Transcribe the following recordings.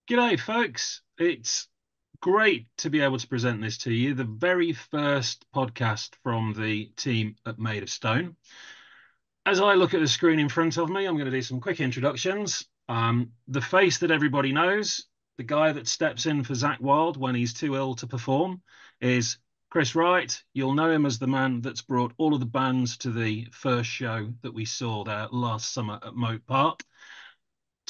G'day, folks. It's great to be able to present this to you, the very first podcast from the team at Made of Stone. As I look at the screen in front of me, I'm going to do some quick introductions. The face that everybody knows, the guy that steps in for Zach Wild when he's too ill to perform, is Chris Wright. You'll know him as the man that's brought all of the bands to the first show that we saw there last summer at Moat Park.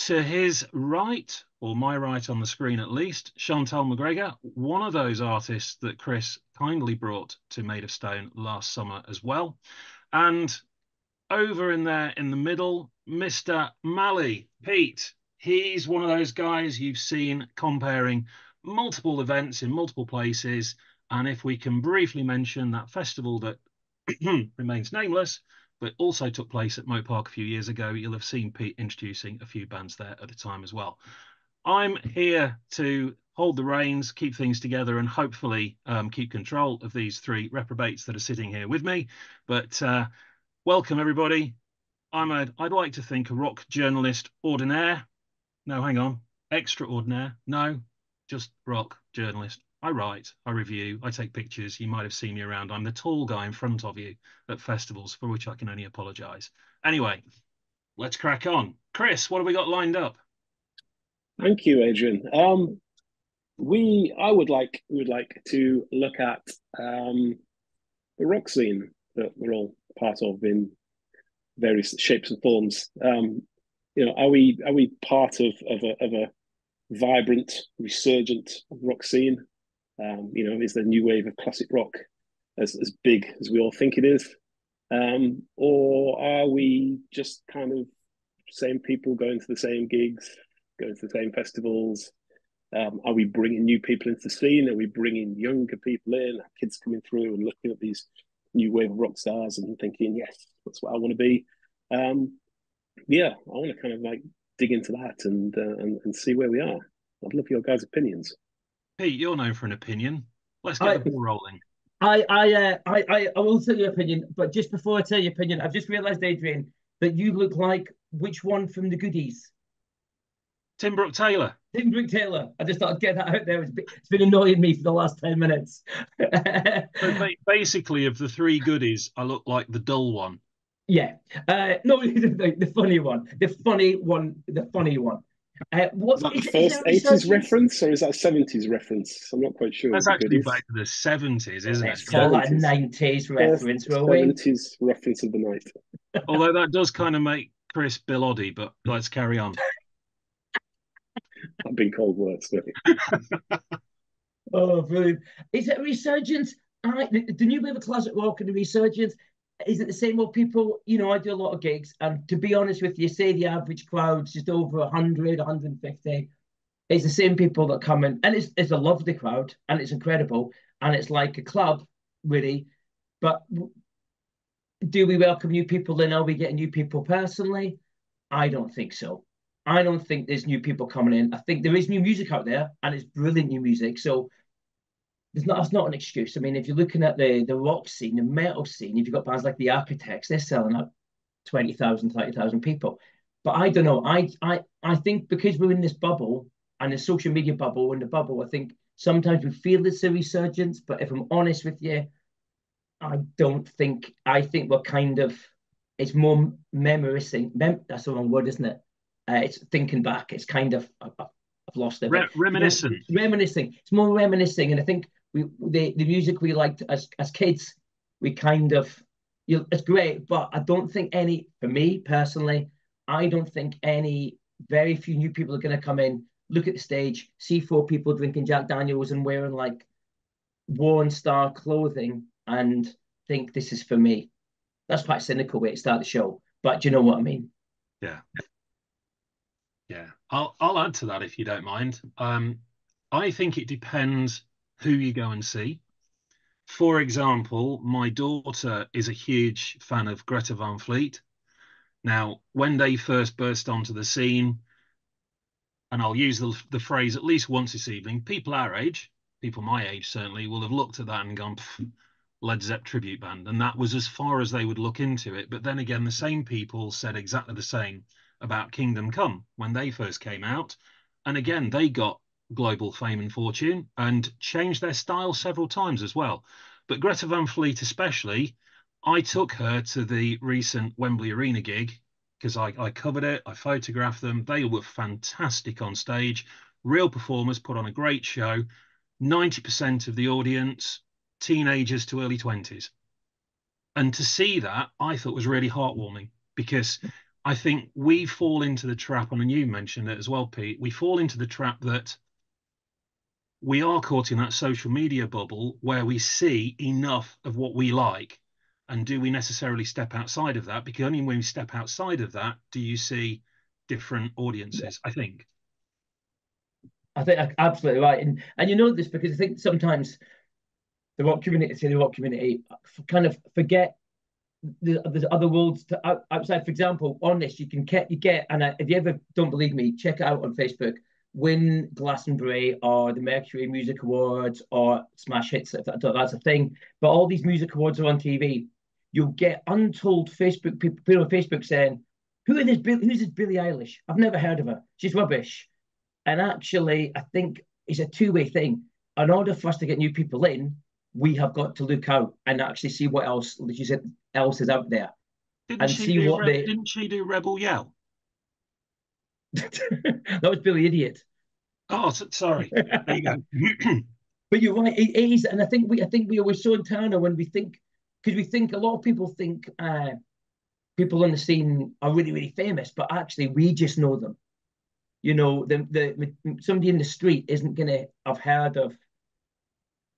To his right, or my right on the screen at least, Chantal McGregor, one of those artists that Chris kindly brought to Made of Stone last summer as well. And over in there in the middle, Mr. Mally, Pete. He's one of those guys you've seen comparing multiple events in multiple places. And if we can briefly mention that festival that remains nameless, but also took place at Moat Park a few years ago, you'll have seen Pete introducing a few bands there at the time as well. I'm here to hold the reins, keep things together, and hopefully keep control of these three reprobates that are sitting here with me. But welcome, everybody. I'd like to think, a rock journalist ordinaire. No, hang on. Extraordinaire. No, just rock journalist. I write, I review, I take pictures. You might have seen me around. I'm the tall guy in front of you at festivals, for which I can only apologise. Anyway, let's crack on. Chris, what have we got lined up? Thank you, Adrian. We would like to look at the rock scene that we're all part of in various shapes and forms. Are we part of a vibrant, resurgent rock scene? Is the new wave of classic rock as big as we all think it is? Or are we just kind of same people going to the same gigs, going to the same festivals? Are we bringing new people into the scene? Are we bringing younger people in? Are kids coming through and looking at these new wave of rock stars and thinking, yes, that's what I want to be? Um, yeah, I want to kind of like dig into that and see where we are. I'd love your guys' opinions. Pete, you're known for an opinion. Let's get the I, ball rolling. I will tell your opinion, but just before I tell your opinion, I've just realised, Adrian, that you look like which one from the Goodies? Tim Brooke Taylor. Tim Brooke Taylor. I just thought I'd get that out there. It's been annoying me for the last 10 minutes. So basically, of the three goodies, I look like the dull one. Yeah. No, the funny one, the funny one. Is that the Is first there a 80s resurgence? reference or is that 70s reference? I'm not quite sure of That's the actually goodies. back to the 70s, isn't it? Let's Yeah. call that a 70s. 90s First reference, will we? 70s reference of the night. Although that does kind of make Chris Bill Oddie, but let's carry on. I've been called worse. Oh, brilliant. Is it a resurgence? The new wave of classic rock and the resurgence, is it the same old people? You know, I do a lot of gigs, and to be honest with you, say the average crowd's just over 100, 150. It's the same people that come in, and it's a lovely crowd, and it's incredible, and it's like a club, really. But do we welcome new people in? Are we getting new people personally? I don't think so. I don't think there's new people coming in. I think there is new music out there, and it's brilliant new music. So that's not an excuse. I mean, if you're looking at the rock scene, the metal scene, if you've got bands like the Architects, they're selling out 20,000, 30,000 people. But I don't know. I think because we're in this bubble and the social media bubble and the bubble, I think sometimes we feel it's a resurgence. But if I'm honest with you, I don't think. I think we're kind of. It's more memorizing. That's the wrong word, isn't it? It's thinking back. It's kind of. I've lost it, but Reminiscent. reminiscing. It's more reminiscing, and I think the music we liked as kids, we kind of it's great, but I don't think any for me personally, I don't think any very few new people are going to come in, look at the stage, see four people drinking Jack Daniels and wearing like worn star clothing and think this is for me. That's quite a cynical way to start the show, but do you know what I mean? Yeah. Yeah. I'll add to that if you don't mind. I think it depends who you go and see. For example, my daughter is a huge fan of Greta Van Fleet. Now, when they first burst onto the scene, and I'll use the phrase at least once this evening, people our age, people my age certainly, will have looked at that and gone, Led Zepp tribute band. And that was as far as they would look into it. But then again, the same people said exactly the same about Kingdom Come when they first came out. And again, they got global fame and fortune and changed their style several times as well. But Greta Van Fleet, especially, I took her to the recent Wembley Arena gig because I covered it, I photographed them. They were fantastic on stage, real performers, put on a great show. 90% of the audience, teenagers to early 20s. And to see that, I thought was really heartwarming because I think we fall into the trap, and you mentioned it as well, Pete. We fall into the trap that we are caught in that social media bubble where we see enough of what we like. And do we necessarily step outside of that? Because only when we step outside of that do you see different audiences, I think. I think absolutely right. And you know this because I think sometimes the rock community kind of forget there's other worlds outside. For example, on this, you get, and if you ever don't believe me, check it out on Facebook. Win Glastonbury or the Mercury Music Awards or Smash Hits, if that's a thing. But all these music awards are on TV. You'll get untold Facebook people on Facebook saying, who's this Billie Eilish? I've never heard of her. She's rubbish. And actually, I think it's a two-way thing. In order for us to get new people in, we have got to look out and actually see what else, like you said, else is out there. Didn't she do Rebel Yell? That was Billy Idiot. Oh, sorry. There you go. But you're right, it is, and I think we always so internal when we think, because we think a lot of people think people on the scene are really, really famous, but actually we just know them. You know, somebody in the street isn't going to have heard of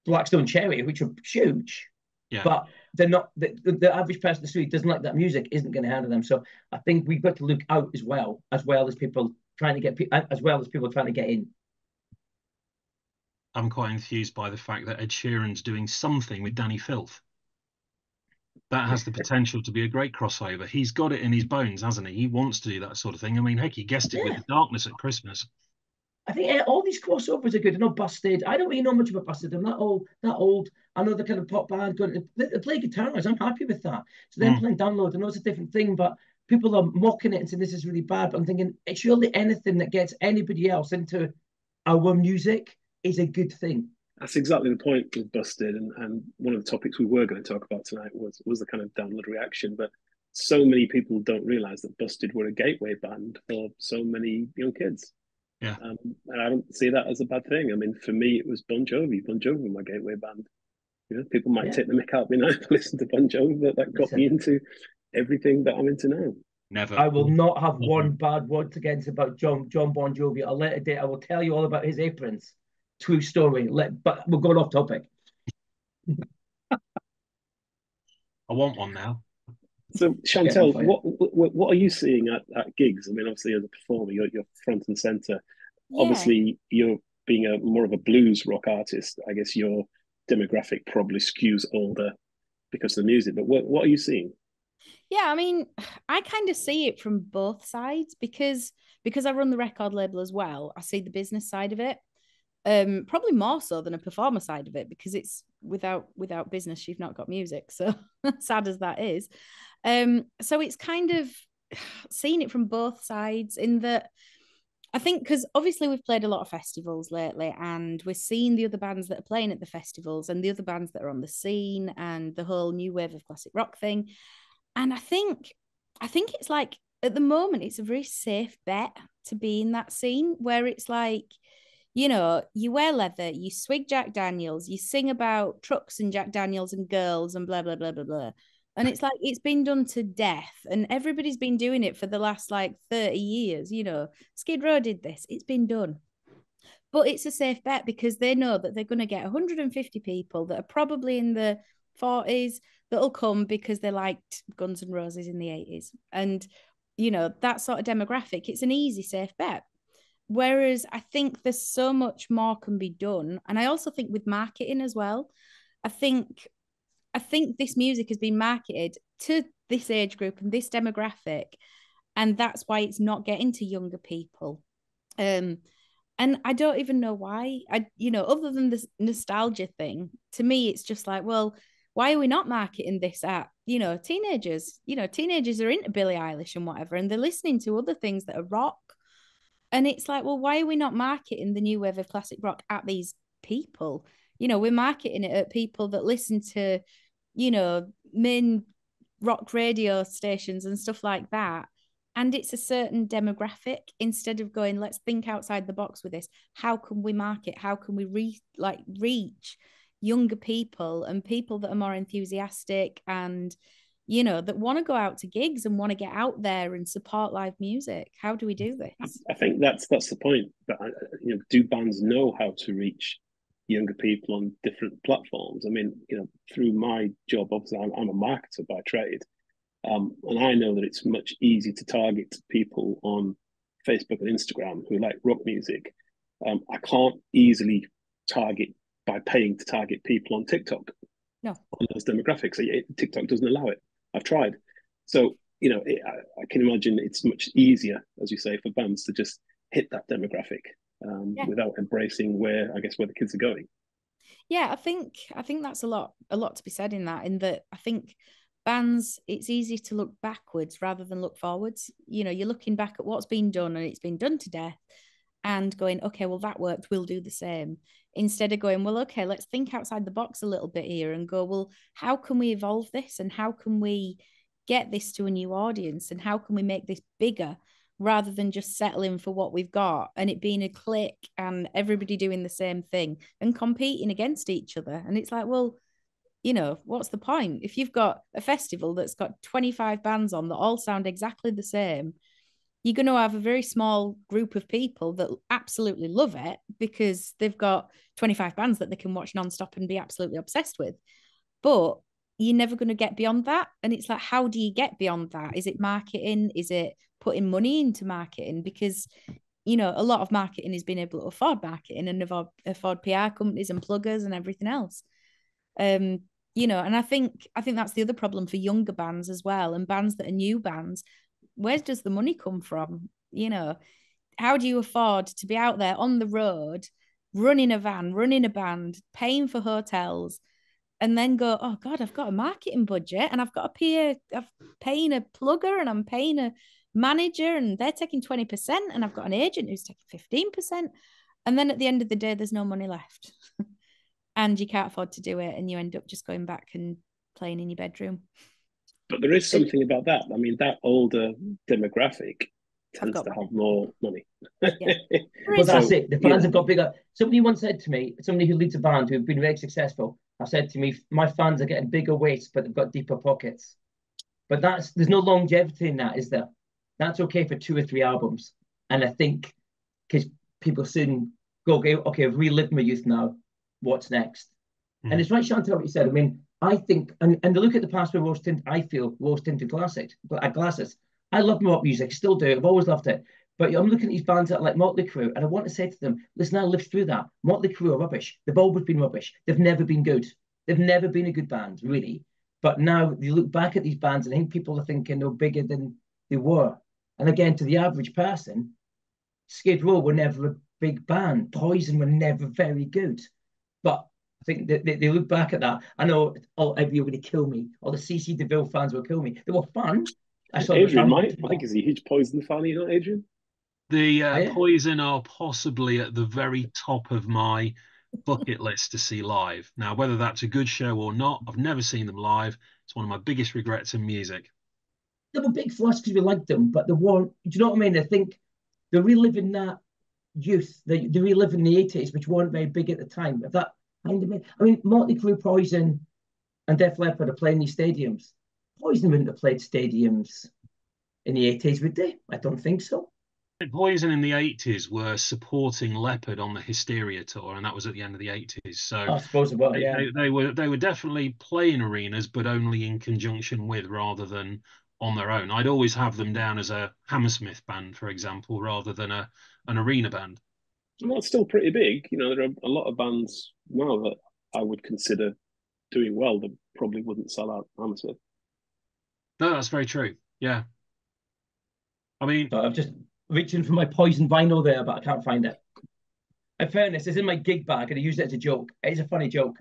Black Stone Cherry, which are huge. Yeah. But they're not the average person in the street doesn't like that music, isn't going to handle them. So I think we've got to look out as well as people trying to get as well as people trying to get in. I'm quite enthused by the fact that Ed Sheeran's doing something with Danny Filth. That has the potential to be a great crossover. He's got it in his bones, hasn't he? He wants to do that sort of thing. I mean, heck, he guessed it with The Darkness at Christmas. I think all these crossovers are good. I know Busted. I don't really know much about Busted. I'm not old. I know the kind of pop band going to play guitars. I'm happy with that. So then playing Download, I know it's a different thing, but people are mocking it and saying this is really bad. But I'm thinking it's surely anything that gets anybody else into our music is a good thing. That's exactly the point with Busted, and one of the topics we were going to talk about tonight was the kind of download reaction. But so many people don't realize that Busted were a gateway band for so many young kids. Yeah. And I don't see that as a bad thing. I mean, for me, it was Bon Jovi. Bon Jovi was my gateway band. You know, people might take the mick out of me now to listen to Bon Jovi, but that got me into everything that I'm into now. Never. I will not have one bad word against about John Bon Jovi. I'll let it date. I will tell you all about his aprons. True story. But we're going off topic. I want one now. So Chantel, what are you seeing at gigs? I mean, obviously as a performer, you're front and center. Yeah. Obviously, you're being more of a blues rock artist. I guess your demographic probably skews older because of the music. But what are you seeing? Yeah, I mean, I kind of see it from both sides because I run the record label as well. I see the business side of it, probably more so than a performer side of it, because it's without business, you've not got music. So sad as that is. So it's kind of seeing it from both sides in that I think, because obviously we've played a lot of festivals lately and we're seeing the other bands that are playing at the festivals and the other bands that are on the scene and the whole new wave of classic rock thing. And I think it's like, at the moment, it's a very safe bet to be in that scene where it's like, you know, you wear leather, you swig Jack Daniels, you sing about trucks and Jack Daniels and girls and blah, blah, blah, blah, blah. And it's like, it's been done to death and everybody's been doing it for the last like 30 years. You know, Skid Row did this, it's been done. But it's a safe bet because they know that they're going to get 150 people that are probably in the 40s that'll come because they liked Guns N' Roses in the 80s. And, you know, that sort of demographic, it's an easy, safe bet. Whereas I think there's so much more can be done. And I also think with marketing as well, I think this music has been marketed to this age group and this demographic. And that's why it's not getting to younger people. And I don't even know why. Other than this nostalgia thing, to me, it's just like, well, why are we not marketing this at, teenagers? Teenagers are into Billie Eilish and whatever, and they're listening to other things that are rock. And it's like, well, why are we not marketing the new wave of classic rock at these people? You know, we're marketing it at people that listen to, you know, main rock radio stations and stuff like that. And it's a certain demographic. Instead of going, let's think outside the box with this. How can we market? How can we reach younger people and people that are more enthusiastic and, you know, that want to go out to gigs and want to get out there and support live music? How do we do this? I think that's the point. But do bands know how to reach younger people on different platforms? I mean, through my job, obviously, I'm a marketer by trade, and I know that it's much easier to target people on Facebook and Instagram who like rock music. I can't easily target by paying to target people on TikTok. No, on those demographics. TikTok doesn't allow it. I've tried. So, I can imagine it's much easier, as you say, for bands to just hit that demographic without embracing where the kids are going. Yeah, I think that's a lot to be said in that I think bands, it's easy to look backwards rather than look forwards. You know, you're looking back at what's been done and it's been done to death and going, okay, well, that worked, we'll do the same. Instead of going, well, okay, let's think outside the box a little bit here and go, well, how can we evolve this and how can we get this to a new audience and how can we make this bigger rather than just settling for what we've got and it being a clique and everybody doing the same thing and competing against each other. And it's like, well, you know, what's the point? If you've got a festival that's got 25 bands on that all sound exactly the same, you're going to have a very small group of people that absolutely love it because they've got 25 bands that they can watch nonstop and be absolutely obsessed with. But you're never going to get beyond that. And it's like, how do you get beyond that? Is it marketing? Is it putting money into marketing? Because, you know, a lot of marketing is being able to afford marketing and afford PR companies and pluggers and everything else. You know, and I think that's the other problem for younger bands as well, and bands that are new bands. Where does the money come from? You know, how do you afford to be out there on the road, running a van, running a band, paying for hotels, and then go, oh God, I've got a marketing budget and I've got I'm paying a plugger and I'm paying a manager and they're taking 20% and I've got an agent who's taking 15%. And then at the end of the day, there's no money left. And you can't afford to do it. And you end up just going back and playing in your bedroom. But there is something about that. I mean, that older demographic tends to have more money. Yeah. Well, that's it. The fans have got bigger. Somebody once said to me, somebody who leads a band who've been very successful, have said to me, my fans are getting bigger waists, but they've got deeper pockets. But there's no longevity in that, is there? That's okay for 2 or 3 albums. And I think because people soon go, okay, I've relived my youth now. What's next? And it's right, Chantal, what you said. I mean, I think, and the look at the past with I feel rose-tinted glasses. I love rock music, still do. I've always loved it. But I'm looking at these bands that like Motley Crue, and I want to say to them, listen, I lived through that. Motley Crue are rubbish. They've always been rubbish. They've never been good. They've never been a good band, really. But now you look back at these bands, and I think people are thinking they're bigger than they were. And again, to the average person, Skid Row were never a big band. Poison were never very good. But I think they look back at that. I know everybody kill me. All the CC DeVille fans will kill me. They were fun. Adrian I think he's a huge Poison fan, you know, Adrian? The Poison are possibly at the very top of my bucket list to see live. Now, whether that's a good show or not, I've never seen them live. It's one of my biggest regrets in music. They were big for us because we liked them, but they weren't. Do you know what I mean? I think they're reliving that youth. They're reliving the 80s, which weren't very big at the time. If that kind of, I mean, Motley Crue, Poison, and Def Leppard are playing these stadiums. Poison wouldn't have played stadiums in the 80s, would they? I don't think so. Poison in the 80s were supporting Leopard on the Hysteria tour, and that was at the end of the 80s. So I suppose it was, yeah. They were definitely playing arenas, but only in conjunction with, rather than on their own. I'd always have them down as a Hammersmith band, for example, rather than an arena band. Well, it's still pretty big. You know, there are a lot of bands now that I would consider doing well that probably wouldn't sell out Hammersmith. No, that's very true. Yeah. I mean, I'm just reaching for my Poison vinyl there, but I can't find it. In fairness, it's in my gig bag and I use it as a joke. It's a funny joke,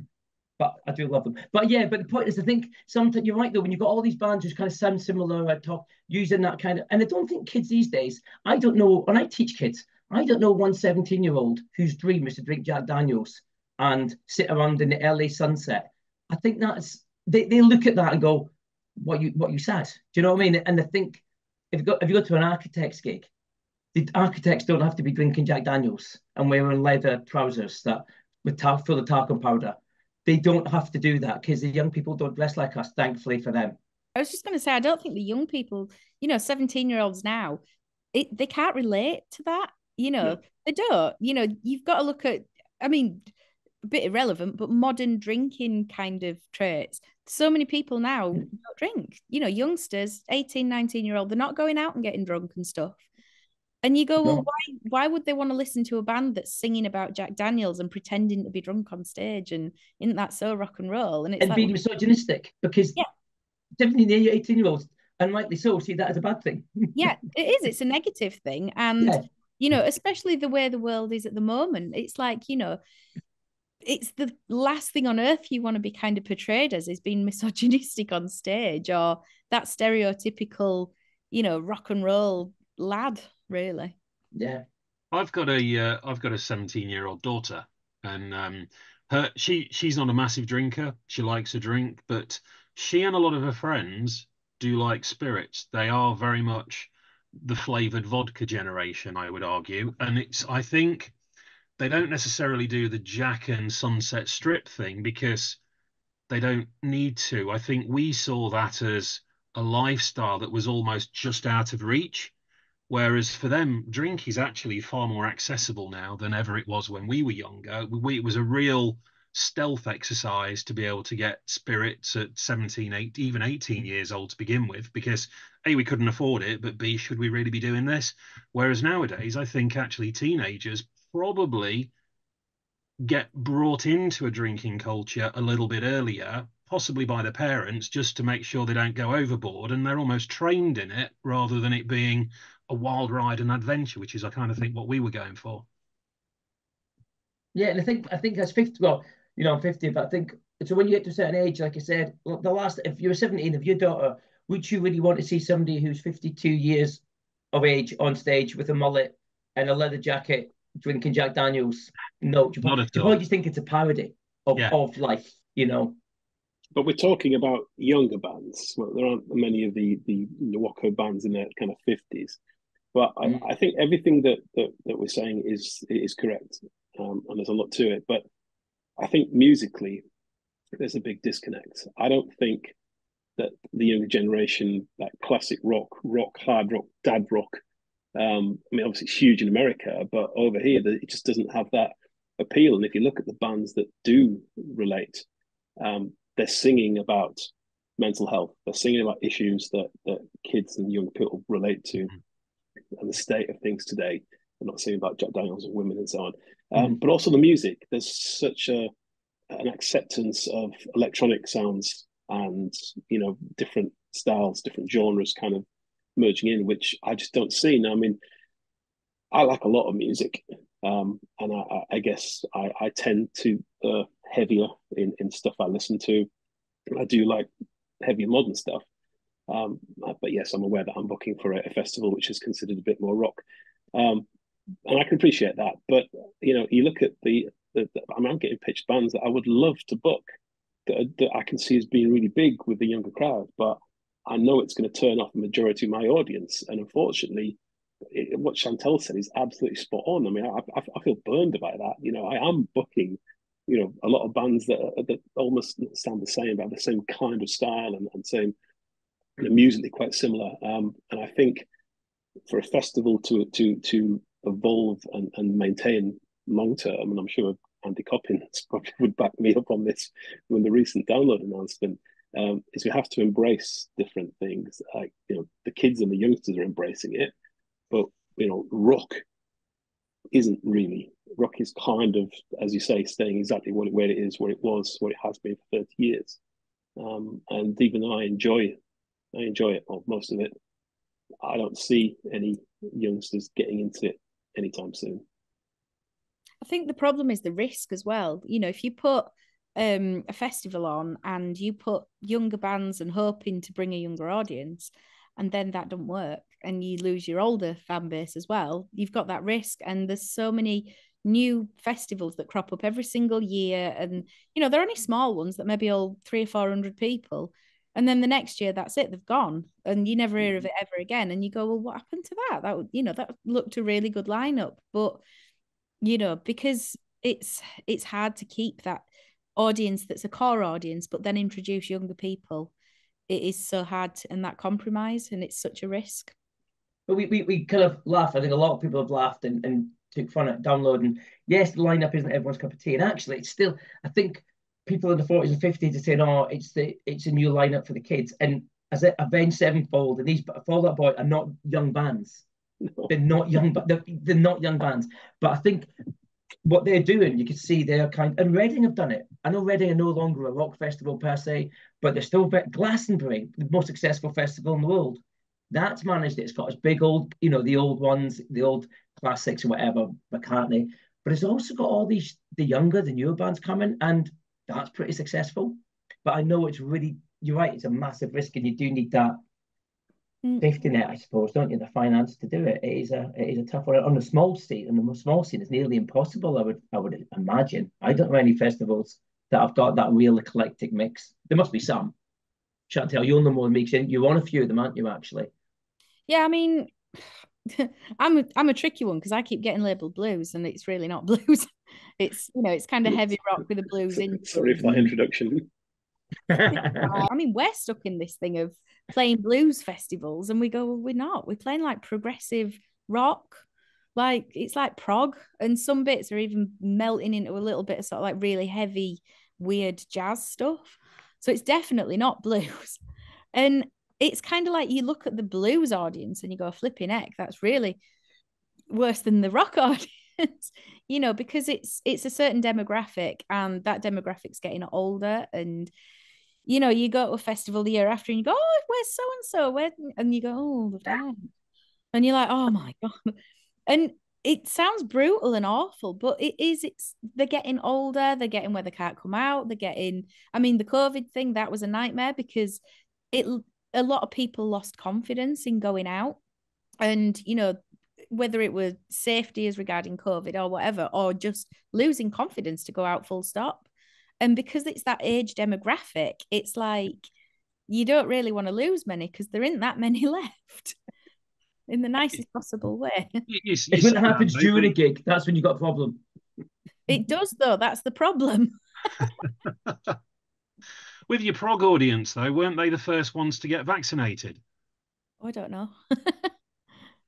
but I do love them. But yeah, but the point is, I think sometimes you're right though, when you've got all these bands who kind of sound similar, using that kind of, and I don't think kids these days, I don't know, when I teach kids, I don't know one 17-year-old whose dream is to drink Jack Daniels and sit around in the LA sunset. I think that's they look at that and go, what you said. Do you know what I mean? And I think if you go to an architect's gig, the architects don't have to be drinking Jack Daniels and wearing leather trousers that with full of talcum powder. They don't have to do that because the young people don't dress like us, thankfully for them. I was just going to say, I don't think the young people, 17-year-olds now, they can't relate to that. They don't. You've got to look at, I mean, a bit irrelevant, but modern drinking kind of traits. So many people now don't drink. Youngsters, 18, 19-year-old, they're not going out and getting drunk and stuff. And you go, well, why would they want to listen to a band that's singing about Jack Daniels and pretending to be drunk on stage? And isn't that so rock and roll? And it's being misogynistic, because 17, 18-year-olds, unlikely so, see that as a bad thing. Yeah, it is. It's a negative thing. And, especially the way the world is at the moment, it's like, it's the last thing on earth you want to be kind of portrayed as, is being misogynistic on stage, or that stereotypical, rock and roll lad, really. Yeah. I've got a 17-year-old daughter, and she's not a massive drinker. She likes a drink, but she and a lot of her friends do like spirits. They are very much the flavored vodka generation, I would argue. And I think they don't necessarily do the Jack and Sunset Strip thing because they don't need to. I think we saw that as a lifestyle that was almost just out of reach. Whereas for them, drink is actually far more accessible now than ever it was when we were younger. It was a real stealth exercise to be able to get spirits at 17, 18, even 18 years old to begin with, because A, we couldn't afford it, but B, should we really be doing this? Whereas nowadays, I think actually teenagers probably get brought into a drinking culture a little bit earlier, possibly by their parents, just to make sure they don't go overboard, and they're almost trained in it rather than it being a wild ride and adventure, which is I kind of think what we were going for. Yeah, and I think as 50, well, I'm 50, but I think so when you get to a certain age, like I said, if you're 17, if your daughter, would you really want to see somebody who's 52 years of age on stage with a mullet and a leather jacket drinking Jack Daniels? No, Not at all. Probably just think it's a parody of life, But we're talking about younger bands. Well, there aren't many of the Wacko bands in their kind of 50s. But I think everything that we're saying is correct, and there's a lot to it. But I think musically, there's a big disconnect. I don't think that the younger generation, that classic rock, hard rock, dad rock. I mean, obviously it's huge in America, but over here it just doesn't have that appeal. And if you look at the bands that do relate, they're singing about mental health. They're singing about issues that kids and young people relate to, and the state of things today. I'm not singing about Jack Daniels and women and so on, but also the music. There's such an acceptance of electronic sounds and different styles, different genres, kind of merging in, which I just don't see now. I mean, I like a lot of music, and I guess I tend to heavier in stuff I listen to. I do like heavier modern stuff, but yes, I'm aware that I'm booking for a festival which is considered a bit more rock, and I can appreciate that. But you look at I'm getting pitched bands that I would love to book that I can see as being really big with the younger crowd, but I know it's going to turn off the majority of my audience. And unfortunately, what Chantel said is absolutely spot on. I mean, I feel burned about that. I am booking, a lot of bands that almost sound the same, about the same kind of style and same musically quite similar. And I think for a festival to evolve and maintain long term, and I'm sure Andy Coppins probably would back me up on this with the recent download announcement, is we have to embrace different things. Like, the kids and the youngsters are embracing it, but rock isn't really. Rock is kind of, as you say, staying exactly where it is, where it was, where it has been for 30 years. And even though I enjoy it, or most of it, I don't see any youngsters getting into it anytime soon. I think the problem is the risk as well. If you put a festival on and you put younger bands and hoping to bring a younger audience, and then that doesn't work and you lose your older fan base as well, you've got that risk. And there's so many new festivals that crop up every single year, and they're only small ones that maybe all 300 or 400 people, and then the next year that's it, they've gone and you never hear of it ever again. And you go, well, what happened to that? That looked a really good lineup. But because it's hard to keep that audience that's a core audience, but then introduce younger people. It is so hard and that compromise, and it's such a risk. But we kind of laugh. I think a lot of people have laughed and took fun at downloading. Yes, the lineup isn't everyone's cup of tea, and actually, it's still. I think people in the 40s and 50s are saying, "Oh, it's a new lineup for the kids." And as Avenged Sevenfold and these Fall Out Boy are not young bands. No. They're not young, but they're not young bands. But I think what they're doing, you can see they're and Reading have done it. I know Reading are no longer a rock festival per se, but they're still Glastonbury, the most successful festival in the world. That's managed it. It's got its big old, the old ones, the old classics or whatever, McCartney. But it's also got all the newer bands coming, and that's pretty successful. But I know it's really, you're right, it's a massive risk, and you do need that safety net, I suppose, don't you? The finance to do it. It is a tough one on the small scene. On the small scene, it's nearly impossible. I would imagine. I don't know any festivals that have got that real eclectic mix. There must be some. Chantel, you'll know more than me. You're on a few of them, aren't you? Actually. Yeah, I mean, I'm a tricky one because I keep getting labelled blues, and it's really not blues. It's it's kind of heavy rock with a blues in. Sorry for that introduction. I mean, we're stuck in this thing of playing blues festivals, and we go, well, we're not. We're playing like progressive rock, like it's like prog, and some bits are even melting into a little bit of sort of like really heavy, weird jazz stuff. So it's definitely not blues. And it's kind of like you look at the blues audience and you go, flipping heck, that's really worse than the rock audience, because it's a certain demographic, and that demographic's getting older. And you go to a festival the year after and you go, oh, where's so and so? Where? And you go, oh, they've died. And you're like, oh my God. And it sounds brutal and awful, but they're getting older, they're getting where they can't come out, the COVID thing, that was a nightmare because a lot of people lost confidence in going out. And, whether it was safety as regarding COVID or whatever, or just losing confidence to go out full stop. And because it's that age demographic, it's like you don't really want to lose many because there isn't that many left in the nicest possible way. It's when it happens during a gig, that's when you've got a problem. It does, though. That's the problem. With your prog audience, though, weren't they the first ones to get vaccinated? Oh, I don't know.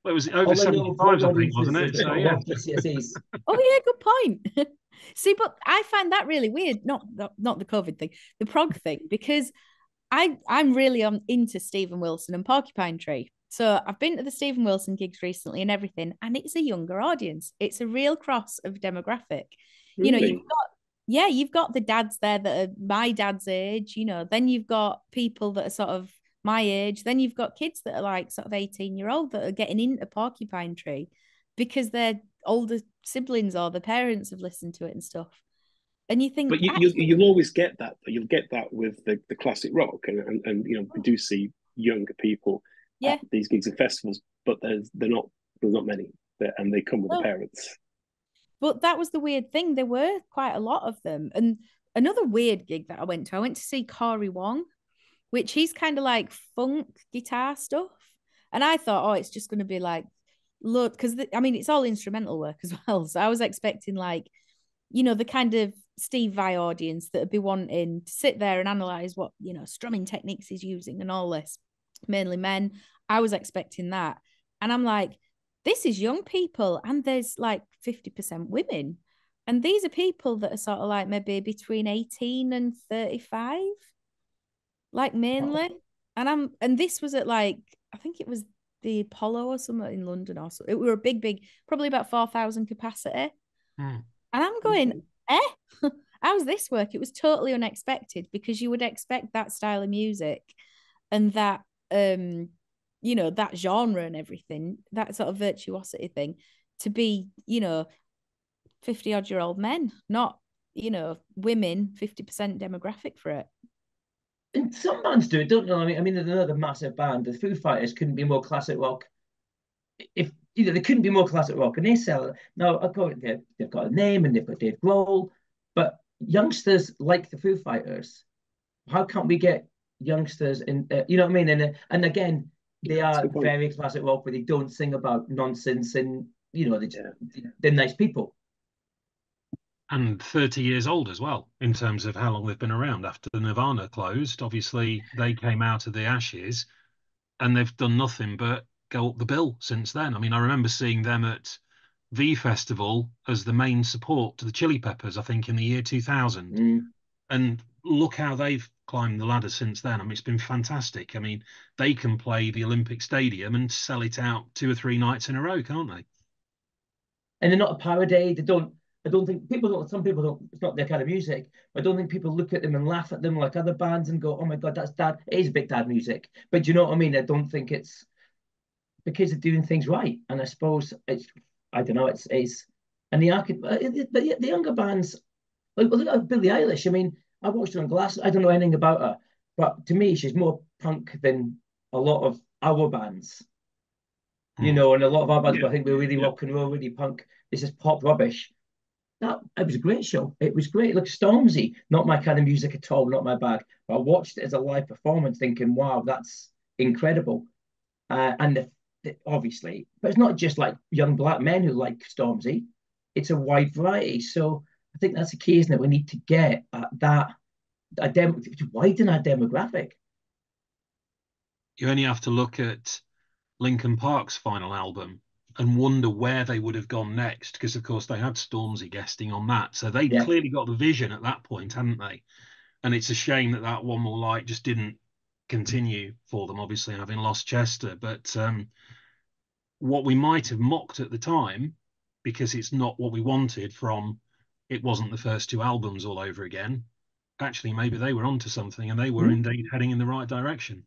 Well, it was over 75s, I think, wasn't it? So, yeah. Oh, yeah, good point. See, but I find that really weird. Not the COVID thing, the prog thing, because I'm really into Steven Wilson and Porcupine Tree. So I've been to the Steven Wilson gigs recently and everything, and it's a younger audience. It's a real cross of demographic. Really? You've got the dads there that are my dad's age, then you've got people that are sort of my age, then you've got kids that are like sort of 18-year-old that are getting into Porcupine Tree because their older siblings or the parents have listened to it and stuff. And you think, but you'll always get that. But you'll get that with the classic rock, and we do see younger people at these gigs and festivals, but there's not many, and they come with the parents. But that was the weird thing. There were quite a lot of them. And another weird gig that I went to see Corey Wong, which he's kind of like funk guitar stuff. And I thought, oh, it's just going to be like, look, because it's all instrumental work as well. So I was expecting like, the kind of Steve Vai audience that would be wanting to sit there and analyze what, strumming techniques he's using and all this, mainly men. I was expecting that. And I'm like, this is young people, and there's like 50% women. And these are people that are sort of like maybe between 18 and 35, like mainly. Oh. And this was at like, I think it was the Apollo or something in London or so. It were a big, probably about 4,000 capacity. And I'm going, how's this work? It was totally unexpected because you would expect that style of music and that, that genre and everything, that sort of virtuosity thing to be, 50-odd-year-old men, not, women, 50% demographic for it. And some bands do it, don't they? I mean, there's another massive band. The Foo Fighters couldn't be more classic rock. If they couldn't be more classic rock, and they sell it. Now, they've got a name and they've got Dave Grohl, but youngsters like the Foo Fighters, how can't we get youngsters in? You know what I mean? And again, they are very classic rock, but they don't sing about nonsense, and they're nice people. And 30 years old as well, in terms of how long they've been around. After Nirvana closed, obviously they came out of the ashes and they've done nothing but go up the bill since then. I mean, I remember seeing them at V Festival as the main support to the Chili Peppers, I think in the year 2000. And look how they've climbed the ladder since then. I mean, it's been fantastic. I mean, they can play the Olympic Stadium and sell it out 2 or 3 nights in a row, can't they? And they're not a parody. I don't think some people don't, it's not their kind of music. I don't think people look at them and laugh at them like other bands and go, oh my God, that's dad. It is Big Dad music. But do you know what I mean? I don't think it's because they're doing things right. And I suppose I don't know, and the younger bands, like look at Billie Eilish. I mean, I watched her on Glass. I don't know anything about her, but to me, she's more punk than a lot of our bands. And a lot of our bands, I think we're really rock and roll, really punk. This is pop rubbish. It was a great show. It was great. Look, Stormzy, not my kind of music at all, not my bag. But I watched it as a live performance, thinking, "Wow, that's incredible." And obviously, but it's not just like young black men who like Stormzy. It's a wide variety. So I think that's the key, isn't it? We need to get to widen our demographic. You only have to look at Linkin Park's final album and wonder where they would have gone next, because of course they had Stormzy guesting on that, so they clearly got the vision at that point, hadn't they? And it's a shame that One More Light just didn't continue for them, obviously having lost Chester. But what we might have mocked at the time, because it's not what we wanted from it wasn't the first 2 albums all over again, actually maybe they were onto something and they were indeed heading in the right direction.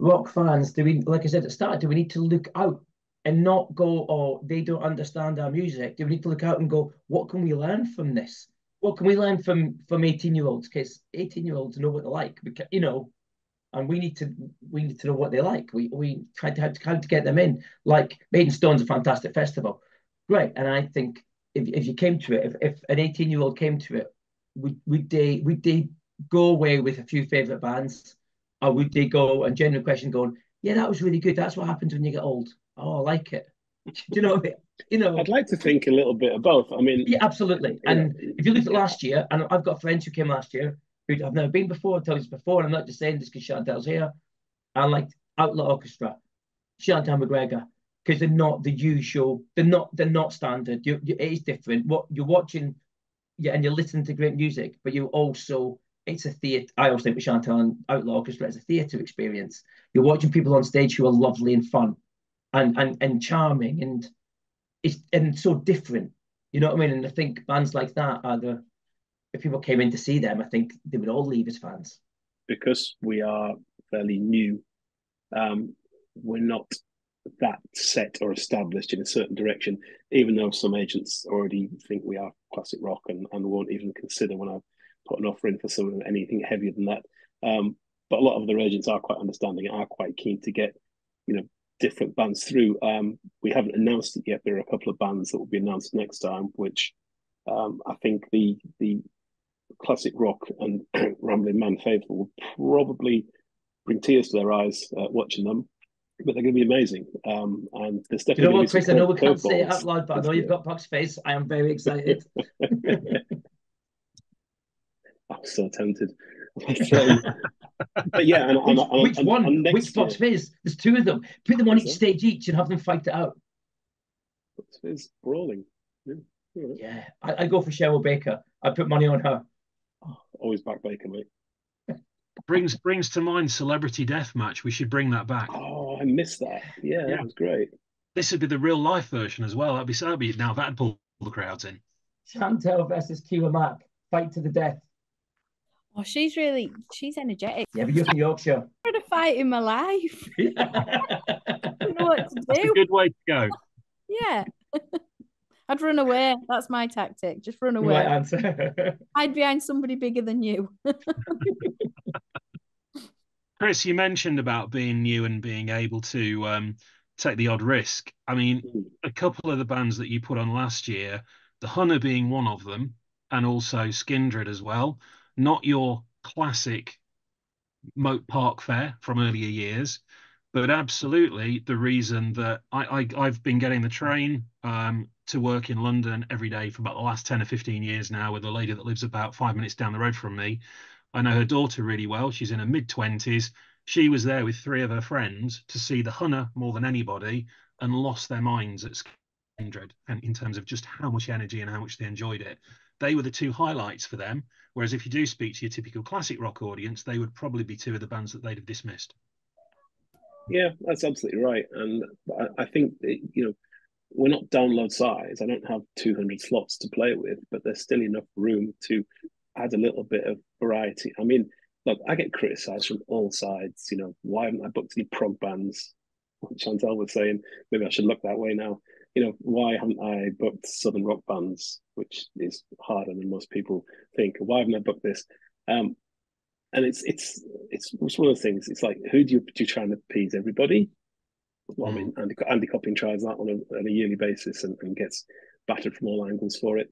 Rock fans, like I said at the start, do we need to look out and not go, oh, they don't understand our music? Do we need to look out and go, what can we learn from this? What can we learn from 18-year-olds? Because 18-year-olds know what they like, and we need to know what they like. We try to get them in. Like Maidenstone's a fantastic festival, great. And I think if you came to it, if an 18-year-old came to it, would they go away with a few favorite bands, or would they go and genuine question going, yeah, that was really good. That's what happens when you get old. Oh, I like it. Do you know what I mean? I'd like to think a little bit of both. I mean, yeah, absolutely. And if you look at last year, and I've got friends who came last year who I've never been before. I've told you this before, and I'm not just saying this because Chantel's here. I like Outlaw Orchestra, Chantal McGregor, because they're not the usual. They're not standard. It is different. What you're watching, and you're listening to great music, but you also, it's a theatre. I always think with Chantal and Outlaw Orchestra, it's a theatre experience. You're watching people on stage who are lovely and fun, and charming, and it's so different. You know what I mean? And I think bands like that are if people came in to see them, I think they would all leave as fans. Because we are fairly new, we're not that set or established in a certain direction, even though some agents already think we are classic rock and won't even consider when I put an offer in for anything heavier than that. But a lot of other agents are quite understanding and are quite keen to get, different bands through. We haven't announced it yet. There are a couple of bands that will be announced next time, which I think the classic rock and Rambling Man faithful will probably bring tears to their eyes watching them, but they're going to be amazing. And there's definitely. You know what, Chris? I know we can't say it out loud, but I know you've got Puck's face. I am very excited. I'm so tempted. But yeah, which one? Which Puck's Fizz? There's 2 of them. Put them on each stage each and have them fight it out. Puck's Fizz brawling. Yeah, I go for Cheryl Baker. I put money on her. Oh, always back Baker, mate. Brings to mind Celebrity Deathmatch. We should bring that back. Oh, I missed that. Yeah, that was great. This would be the real life version as well. That'd be now that'd pull the crowds in. Chantal versus Keela Mack, fight to the death. Oh, she's energetic. Yeah, but you're from Yorkshire. I've had a fight in my life. I don't know what to do. That's a good way to go. Yeah. I'd run away. That's my tactic. Just run away. Right answer. Hide behind somebody bigger than you. Chris, you mentioned about being new and being able to take the odd risk. I mean, Mm. a couple of the bands that you put on last year, the Hunter being one of them, and also Skindred as well. Not your classic Moat Park fare from earlier years, but absolutely the reason that I've been getting the train to work in London every day for about the last 10 or 15 years now with a lady that lives about 5 minutes down the road from me. I know her daughter really well. She's in her mid-20s. She was there with three of her friends to see the Hunter more than anybody and lost their minds at Skindred and in terms of just how much energy and how much they enjoyed it. They were the two highlights for them. Whereas if you do speak to your typical classic rock audience, they would probably be two of the bands that they'd have dismissed. Yeah, that's absolutely right. And I think that, we're not download size. I don't have 200 slots to play with, but there's still enough room to add a little bit of variety. I mean, look, I get criticised from all sides. Why haven't I booked any prog bands? Chantal was saying, maybe I should look that way now. Why haven't I booked Southern rock bands, which is harder than most people think? Why haven't I booked this? And it's one of those things. It's like, who do you try and appease? Everybody? Well, I mean, Andy Copping tries that on a yearly basis and gets battered from all angles for it.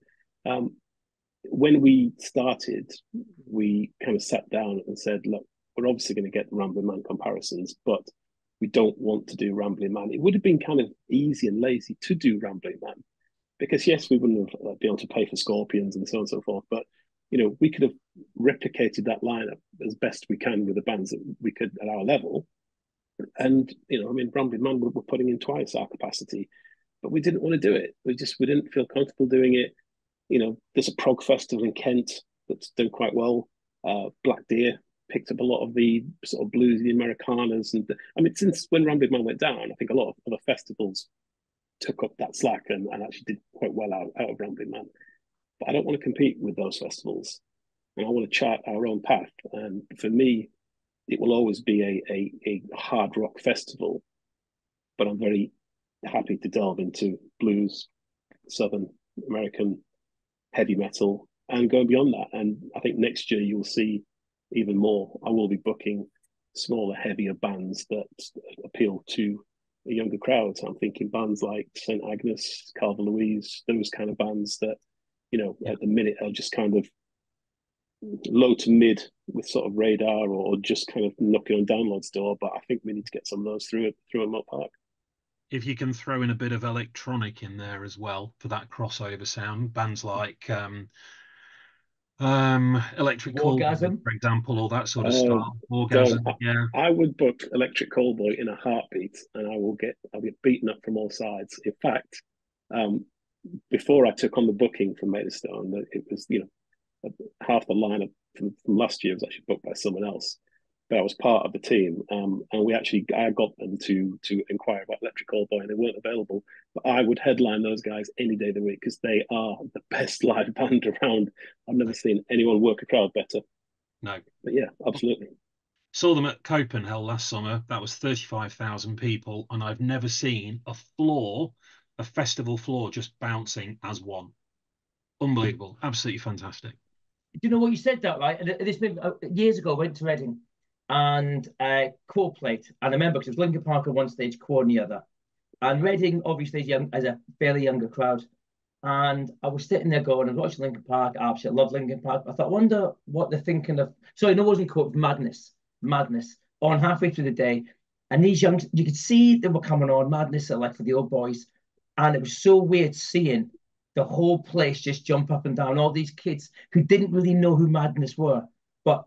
When we started, we kind of sat down and said, look, we're obviously going to get Rambling Man comparisons, but we don't want to do Rambling Man. It would have been kind of easy and lazy to do Rambling Man because, yes, we wouldn't have been able to pay for Scorpions and so on and so forth, but we could have replicated that lineup as best we can with the bands that we could at our level. And I mean, Rambling Man were putting in twice our capacity, but we didn't want to do it. We didn't feel comfortable doing it. There's a prog festival in Kent that's done quite well. Black Deer picked up a lot of the sort of bluesy Americanas, and I mean, since when Rambling Man went down, I think a lot of other festivals took up that slack and actually did quite well out of Rambling Man. But I don't want to compete with those festivals, and I want to chart our own path. And for me, it will always be a hard rock festival, but I'm very happy to delve into blues, Southern American, heavy metal, and go beyond that. And I think next year you'll see even more. I will be booking smaller, heavier bands that appeal to a younger crowd. So I'm thinking bands like St. Agnes, Calva Louise, those kind of bands that, at the minute are just kind of low to mid with sort of radar or just kind of knocking on downloads door. But I think we need to get some of those through a Moat Park. If you can throw in a bit of electronic in there as well for that crossover sound, bands like Electric Callboy, Orgasm. for example, or that sort of Oh, style. Orgasm, yeah. I would book Electric Callboy in a heartbeat, and I'll get beaten up from all sides. In fact, before I took on the booking from Made of Stone, it was half the lineup from last year was actually booked by someone else, but I was part of the team, and I got them to inquire about Electric Callboy, and they weren't available. But I would headline those guys any day of the week because they are the best live band around. I've never seen anyone work a crowd better. No. But yeah, absolutely. Saw them at Copenhagen last summer. That was 35,000 people, and I've never seen a festival floor just bouncing as one. Unbelievable. Absolutely fantastic. Do you know what you said that, right? And this been years ago, I went to Reading and Core played. And I remember because it was Linkin Park on one stage, Core on the other. And Reading obviously is young, as a fairly younger crowd. And I was sitting there going, I was watching Linkin Park. I absolutely love Linkin Park. I thought, I wonder what they're thinking of. Sorry, no, it wasn't Core, Madness. Madness. On halfway through the day. And these young, you could see they were coming on. Madness are like for the old boys. And it was so weird seeing the whole place just jump up and down. All these kids who didn't really know who Madness were, but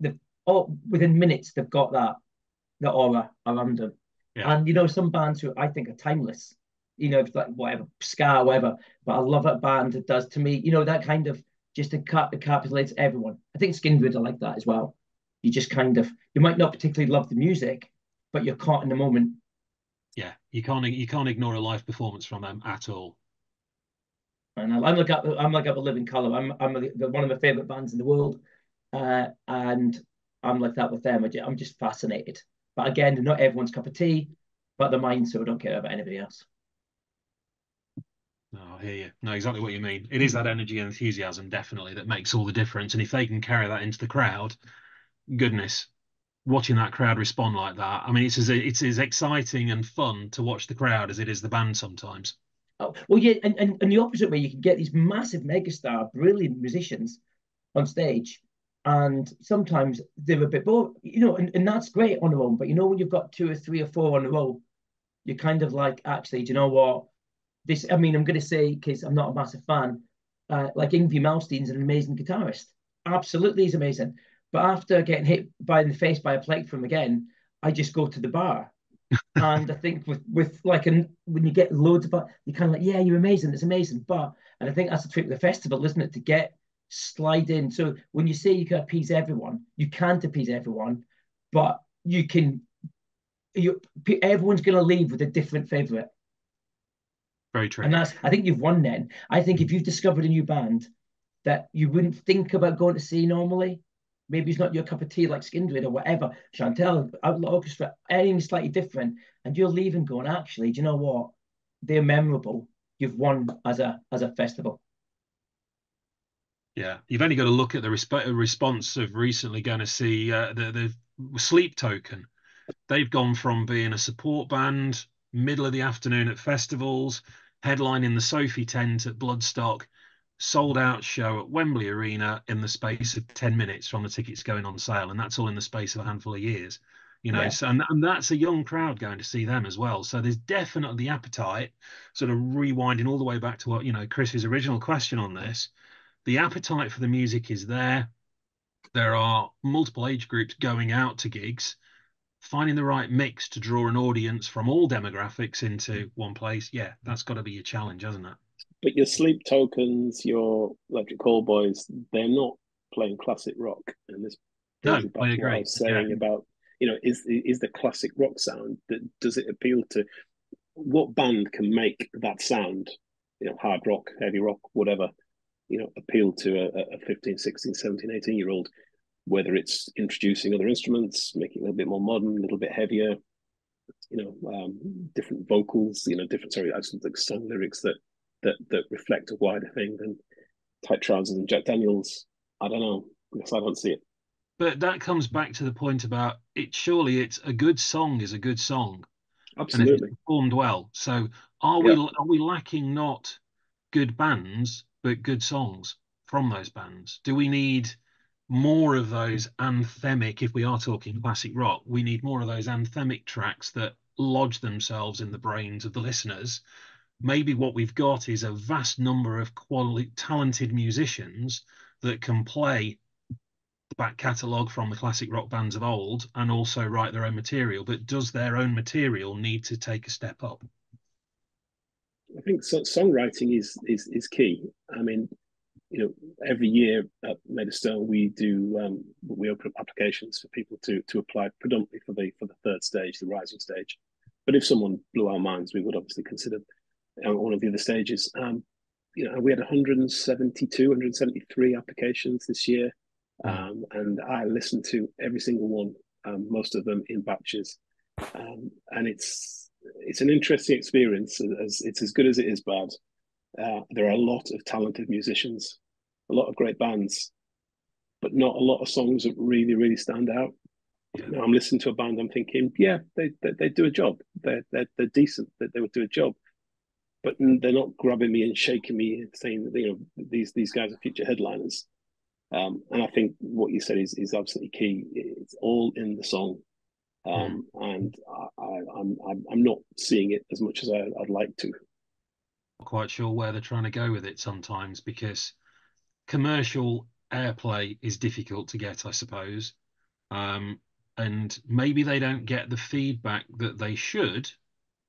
within minutes they've got the aura around them. Yeah. And some bands who I think are timeless. It's like whatever ska, whatever. But I love a band that does to me. That kind of just encapsulates everyone. I think Skindred are like that as well. You just you might not particularly love the music, but you're caught in the moment. Yeah, you can't ignore a live performance from them at all. And I'm like a living color. I'm one of my favorite bands in the world, and I'm like that with them. I'm just fascinated. But again, not everyone's cup of tea, but they're mine, so I don't care about anybody else. No, I hear you. No, exactly what you mean. It is that energy and enthusiasm, definitely, that makes all the difference. And if they can carry that into the crowd, goodness, watching that crowd respond like that. I mean, it's as exciting and fun to watch the crowd as it is the band sometimes. Oh, well, yeah, and the opposite way, you can get these massive megastar, brilliant musicians on stage, and sometimes they're a bit bored, and that's great on their own. But when you've got two or three or four on a row, you're kind of like, actually, do you know what? This, I mean, I'm going to say, because I'm not a massive fan, like Yngwie Malmsteen's an amazing guitarist. Absolutely, he's amazing. But after getting hit in the face by a plate from again, I just go to the bar. And I think with like when you get loads of, you're kind of like, yeah, you're amazing, it's amazing. And I think that's the trick of the festival, isn't it? To slide in. So when you say you can appease everyone, you can't appease everyone, but you can. Everyone's going to leave with a different favorite. Very true. And I think you've won then. I think if you've discovered a new band that you wouldn't think about going to see normally, maybe it's not your cup of tea like Skindred or whatever, Chantel, Outlaw Orchestra, anything slightly different, and you're leaving going, actually, do you know what? They're memorable. You've won as a festival. Yeah, you've only got to look at the response of recently going to see the Sleep Token. They've gone from being a support band, middle of the afternoon at festivals, headlining the Sophie tent at Bloodstock, sold out show at Wembley Arena in the space of 10 minutes from the tickets going on sale. And that's all in the space of a handful of years. Yeah. So, and that's a young crowd going to see them as well. So there's definitely the appetite, sort of rewinding all the way back to what, Chris's original question on this. The appetite for the music is there. There are multiple age groups going out to gigs. Finding the right mix to draw an audience from all demographics into one place, yeah, that's got to be a challenge, hasn't it? But your Sleep Tokens, your Electric Callboys, they're not playing classic rock. And this brings No, me I back to what I agree. was saying about, is the classic rock sound, does it appeal to what band can make that sound, hard rock, heavy rock, whatever, appeal to a 15, 16, 17, 18-year-old, whether it's introducing other instruments, making it a little bit more modern, a little bit heavier, different vocals, actually like song lyrics that reflect a wider thing than Tight Trousers and Jack Daniels. I don't know, because I don't see it. But that comes back to the point about it. Surely it's a good song is a good song, and if it's Absolutely. performed well. So are we Yeah. are we lacking not good bands, but good songs from those bands? Do we need more of those anthemic, if we are talking classic rock, we need more of those anthemic tracks that lodge themselves in the brains of the listeners. Maybe what we've got is a vast number of quality, talented musicians that can play the back catalogue from the classic rock bands of old and also write their own material. But does their own material need to take a step up? I think songwriting is key. I mean, every year at Made of Stone, we open up applications for people to apply predominantly for the third stage, the rising stage. But if someone blew our minds, we would obviously consider one of the other stages. We had 172, 173 applications this year, and I listened to every single one, most of them in batches, and it's an interesting experience. As it's as good as it is bad. There are a lot of talented musicians, a lot of great bands, but not a lot of songs that really, really stand out. Now I'm listening to a band, I'm thinking, yeah, they do a job. They're decent. They would do a job, but they're not grabbing me and shaking me and saying that these guys are future headliners. And I think what you said is absolutely key. It's all in the song, and I'm not seeing it as much as I'd like to. Not quite sure where they're trying to go with it sometimes because commercial airplay is difficult to get, I suppose. And maybe they don't get the feedback that they should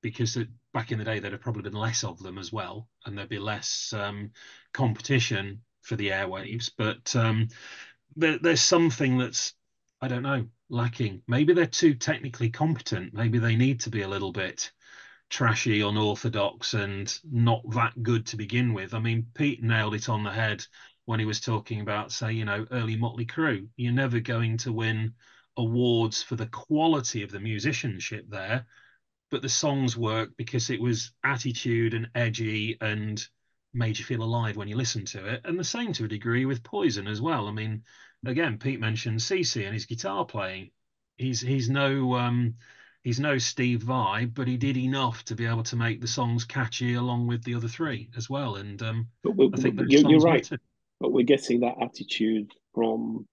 because back in the day there'd have probably been less of them as well, and there'd be less competition for the airwaves. But there's something that's, I don't know, lacking. Maybe they're too technically competent. Maybe they need to be a little bit trashy, unorthodox, and not that good to begin with. I mean, Pete nailed it on the head when he was talking about, say, early Motley Crue. You're never going to win awards for the quality of the musicianship there, but the songs work because it was attitude and edgy and made you feel alive when you listened to it. And the same to a degree with Poison as well. I mean, again, Pete mentioned CC and his guitar playing. he's no Steve Vai, but he did enough to be able to make the songs catchy along with the other three as well. And I think those you're songs right, matter. but we're getting that attitude from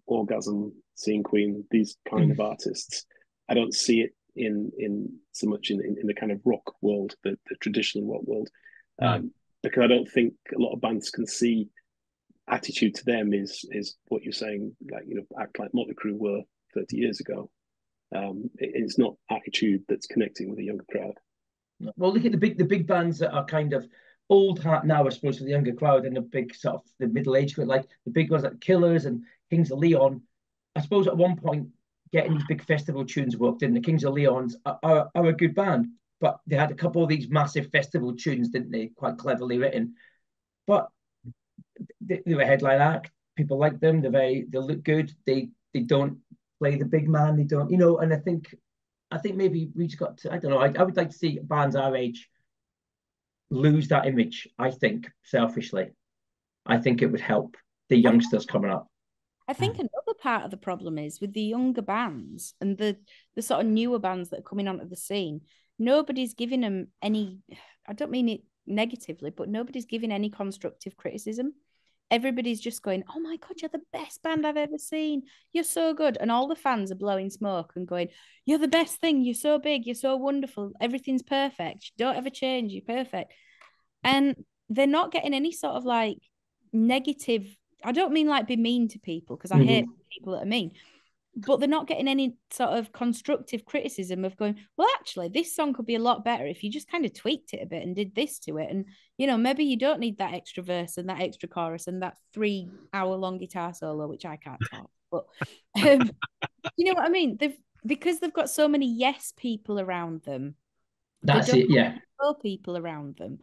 Orgasm, Scene Queen, these kind of artists. I don't see it in so much in the kind of rock world, the traditional rock world, No. because I don't think a lot of bands can see attitude to them is what you're saying, like, you know, act like Motley Crue were 30 years ago. It's not attitude that's connecting with a younger crowd. Well, look at the big bands that are kind of old hat now, I suppose, for the younger crowd, and the big sort of the middle age group, like the big ones like Killers and Kings of Leon. I suppose at one point getting these big festival tunes worked in. The Kings of Leons are a good band, but they had a couple of these massive festival tunes, didn't they? Quite cleverly written, but they were a headline act. People like them. They look good. They don't play the big man. They don't, you know. And I think maybe we just got to, I don't know. I would like to see bands our age lose that image. I think selfishly, I think it would help the youngsters coming up. I think another part of the problem is with the younger bands and the sort of newer bands that are coming onto the scene. Nobody's giving them any. I don't mean it negatively, but nobody's giving any constructive criticism. Everybody's just going, "Oh my God, you're the best band I've ever seen. You're so good." And all the fans are blowing smoke and going, "You're the best thing. You're so big. You're so wonderful. Everything's perfect. Don't ever change. You're perfect." And they're not getting any sort of like negative. I don't mean like be mean to people, because I hate people that are mean, but they're not getting any sort of constructive criticism of going, well, actually, this song could be a lot better if you just kind of tweaked it a bit and did this to it. And, you know, maybe you don't need that extra verse and that extra chorus and that 3-hour-long guitar solo, which I can't talk. But you know what I mean? Because they've got so many yes people around them. That's it, yeah. People around them.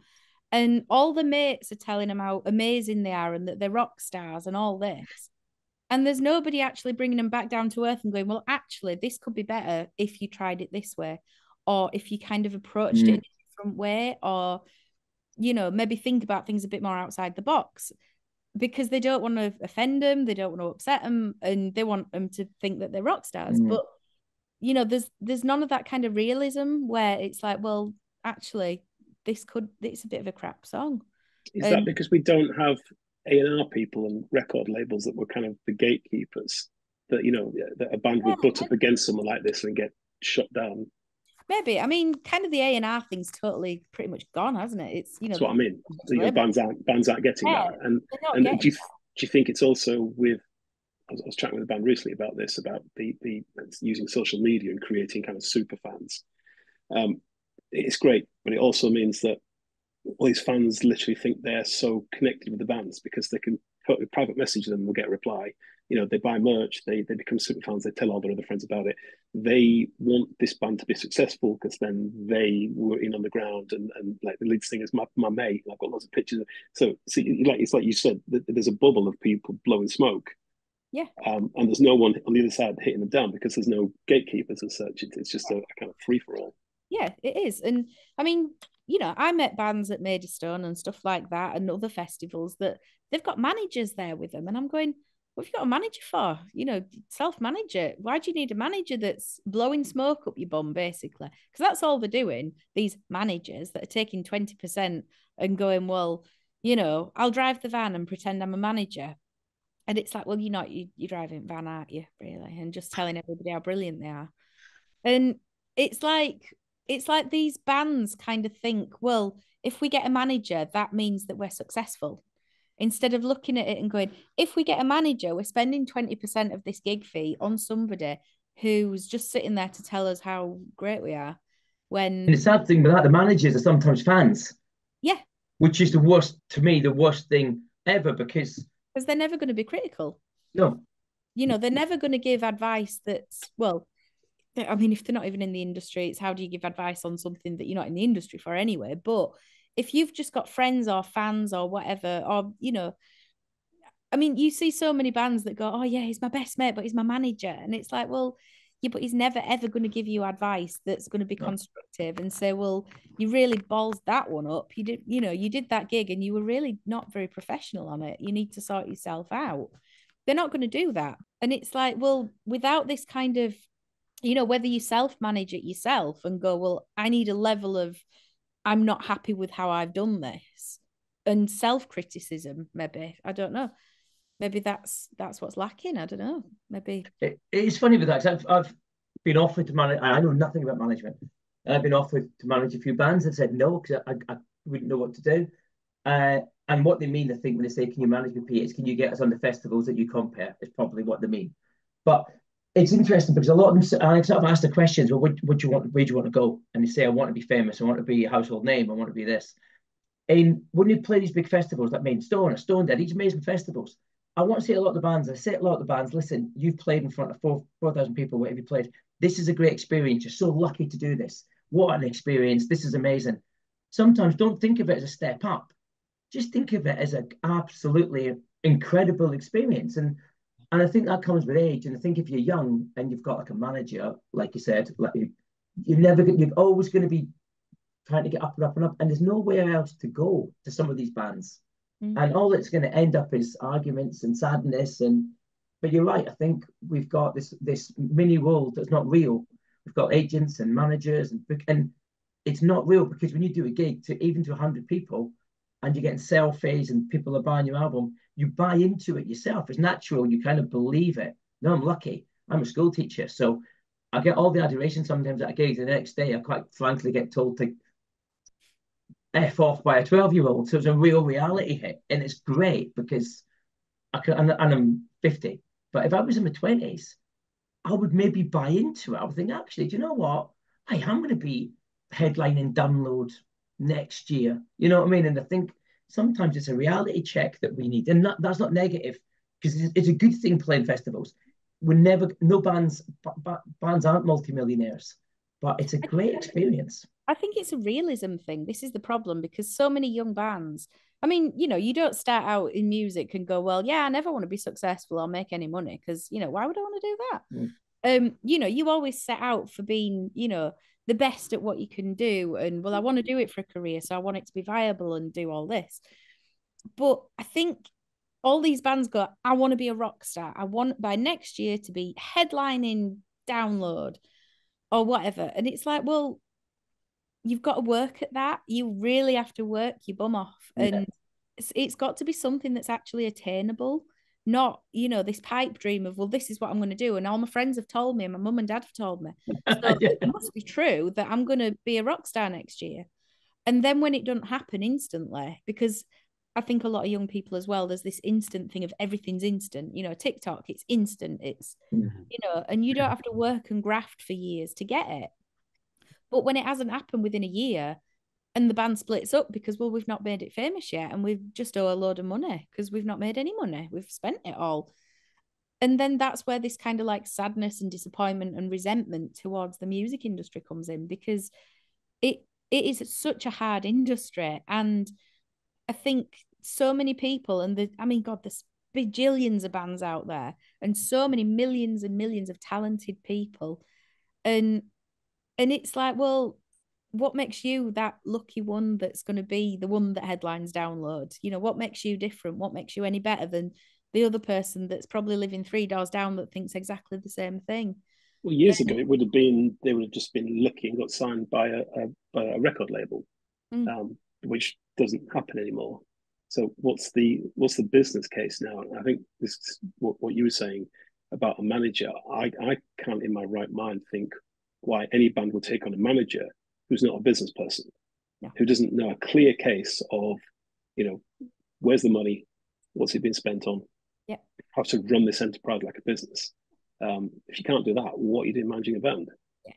And all the mates are telling them how amazing they are and that they're rock stars and all this. And there's nobody actually bringing them back down to earth and going, well, actually, this could be better if you tried it this way, or if you kind of approached it in a different way, or, you know, maybe think about things a bit more outside the box, because they don't want to offend them, they don't want to upset them, and they want them to think that they're rock stars. But, you know, there's none of that kind of realism where it's like, well, actually, it's a bit of a crap song. Is that because we don't have A&R people and record labels that were kind of the gatekeepers, that, you know, that a band would butt up against someone like this and get shut down? Maybe. I mean, kind of the A&R thing's totally pretty much gone, hasn't it? It's, you know, that's what I mean. You know, bands aren't getting that. And do you think it's also with, I was chatting with a band recently about this, about the using social media and creating kind of super fans. It's great, but it also means that all these fans literally think they're so connected with the bands because they can put a private message to them, they'll get a reply. You know, they buy merch, they become super fans, they tell all their other friends about it. They want this band to be successful because then they were in on the ground, and like the lead singer is my mate. I've got lots of pictures. So see, like it's like you said, there's a bubble of people blowing smoke. Yeah. And there's no one on the other side hitting them down because there's no gatekeepers as such. It's just a kind of free for all. Yeah, it is. And I mean, you know, I met bands at Made of Stone and stuff like that and other festivals that they've got managers there with them. And I'm going, what have you got a manager for? You know, self-manage it. Why do you need a manager that's blowing smoke up your bum, basically? Because that's all they're doing, these managers that are taking 20% and going, well, you know, I'll drive the van and pretend I'm a manager. And it's like, well, you're driving van, aren't you, really? And just telling everybody how brilliant they are. And it's like these bands kind of think, well, if we get a manager, that means that we're successful. Instead of looking at it and going, if we get a manager, we're spending 20% of this gig fee on somebody who's just sitting there to tell us how great we are. When and the sad thing with that, the managers are sometimes fans. Yeah. Which is the worst thing ever, because they're never going to be critical. No. You know, they're never going to give advice that's, well, I mean, if they're not even in the industry, it's how do you give advice on something that you're not in the industry for anyway? But if you've just got friends or fans or whatever, or, you know, I mean, you see so many bands that go, oh, yeah, he's my best mate, but he's my manager. And it's like, well, yeah, but he's never, ever going to give you advice that's going to be constructive and say, well, you really balls that one up. You did that gig and you were really not very professional on it. You need to sort yourself out. They're not going to do that. And it's like, well, without this kind of whether you self-manage it yourself and go, well, I need a level of, I'm not happy with how I've done this, and self-criticism, maybe. I don't know. Maybe that's what's lacking. I don't know. Maybe it's funny with that, 'cause I've been offered to manage. I know nothing about management. I've been offered to manage a few bands and said no because I wouldn't know what to do. And what they mean, I think, when they say, "Can you manage me, Pete?" Is, "Can you get us on the festivals that you compare?" Is probably what they mean. But it's interesting because a lot of them, I sort of ask the questions, well, what do you want? Where do you want to go? And they say, "I want to be famous. I want to be a household name. I want to be this." And when you play these big festivals like Main Stone or Stone Dead, these amazing festivals, I want to say a lot of the bands, I say to a lot of the bands, listen, you've played in front of 4,000 people, whatever you played. This is a great experience. You're so lucky to do this. What an experience. This is amazing. Sometimes don't think of it as a step up. Just think of it as an absolutely incredible experience. And I think that comes with age. And I think if you're young and you've got like a manager, like you said, like you're always going to be trying to get up and up and up, and there's nowhere else to go to some of these bands. And all it's going to end up is arguments and sadness. But you're right. I think we've got this mini world that's not real. We've got agents and managers, and it's not real, because when you do a gig to even to 100 people, and you're getting selfies and people are buying your album, you buy into it yourself. It's natural. You kind of believe it. No, I'm lucky. I'm a school teacher, so I get all the adoration sometimes at a gig. The next day, I quite frankly get told to F off by a 12-year-old. So it's a real reality hit. And it's great because and I'm 50. But if I was in my 20s, I would maybe buy into it. I would think, actually, do you know what? I am going to be headlining Download next year. You know what I mean? And I think sometimes it's a reality check that we need. And that's not negative, because it's a good thing playing festivals. No bands aren't multimillionaires, but it's a great experience. I think it's a realism thing. This is the problem, because so many young bands, I mean, you don't start out in music and go, well, yeah, I never want to be successful or make any money, because, why would I want to do that? You always set out for being, the best at what you can do. And, well, I want to do it for a career, so I want it to be viable and do all this. But I think all these bands go, I want to be a rock star. I want by next year to be headlining Download or whatever. And it's like, well, you've got to work at that. You really have to work your bum off. And it's got to be something that's actually attainable, not, this pipe dream of, well, this is what I'm going to do. And all my friends have told me, and my mum and dad have told me. So it must be true that I'm going to be a rock star next year. And then when it doesn't happen instantly, because I think a lot of young people as well, there's this instant thing of everything's instant. TikTok, it's instant. It's, and you don't have to work and graft for years to get it. But when it hasn't happened within a year, and the band splits up because, well, we've not made it famous yet, and we've just owe a load of money because we've not made any money. We've spent it all. And then that's where this kind of like sadness and disappointment and resentment towards the music industry comes in, because it is such a hard industry. And I think so many people, and God, there's bajillions of bands out there, and so many millions and millions of talented people. And it's like, well, what makes you that lucky one that's going to be the one that headlines Download? What makes you different? What makes you any better than the other person that's probably living 3 doors down that thinks exactly the same thing? Well, years ago, they would have just been lucky and got signed by a record label, which doesn't happen anymore. So what's the business case now? I think this is what you were saying about a manager. I can't in my right mind think why any band would take on a manager who's not a business person, who doesn't know a clear case of, where's the money, what's it been spent on, how to run this enterprise like a business. If you can't do that, what are you doing managing a band? Yeah,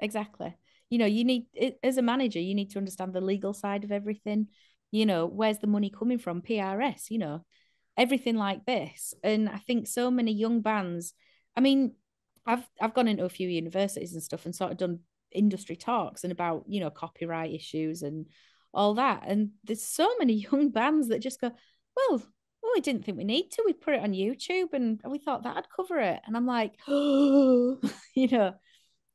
exactly. You need, as a manager, you need to understand the legal side of everything. Where's the money coming from? PRS, everything like this. And I think so many young bands, I mean, I've gone into a few universities and stuff and sort of done industry talks and about, copyright issues and all that. And there's so many young bands that just go, well, we didn't think we need to. We put it on YouTube and we thought that'd cover it. And I'm like, oh,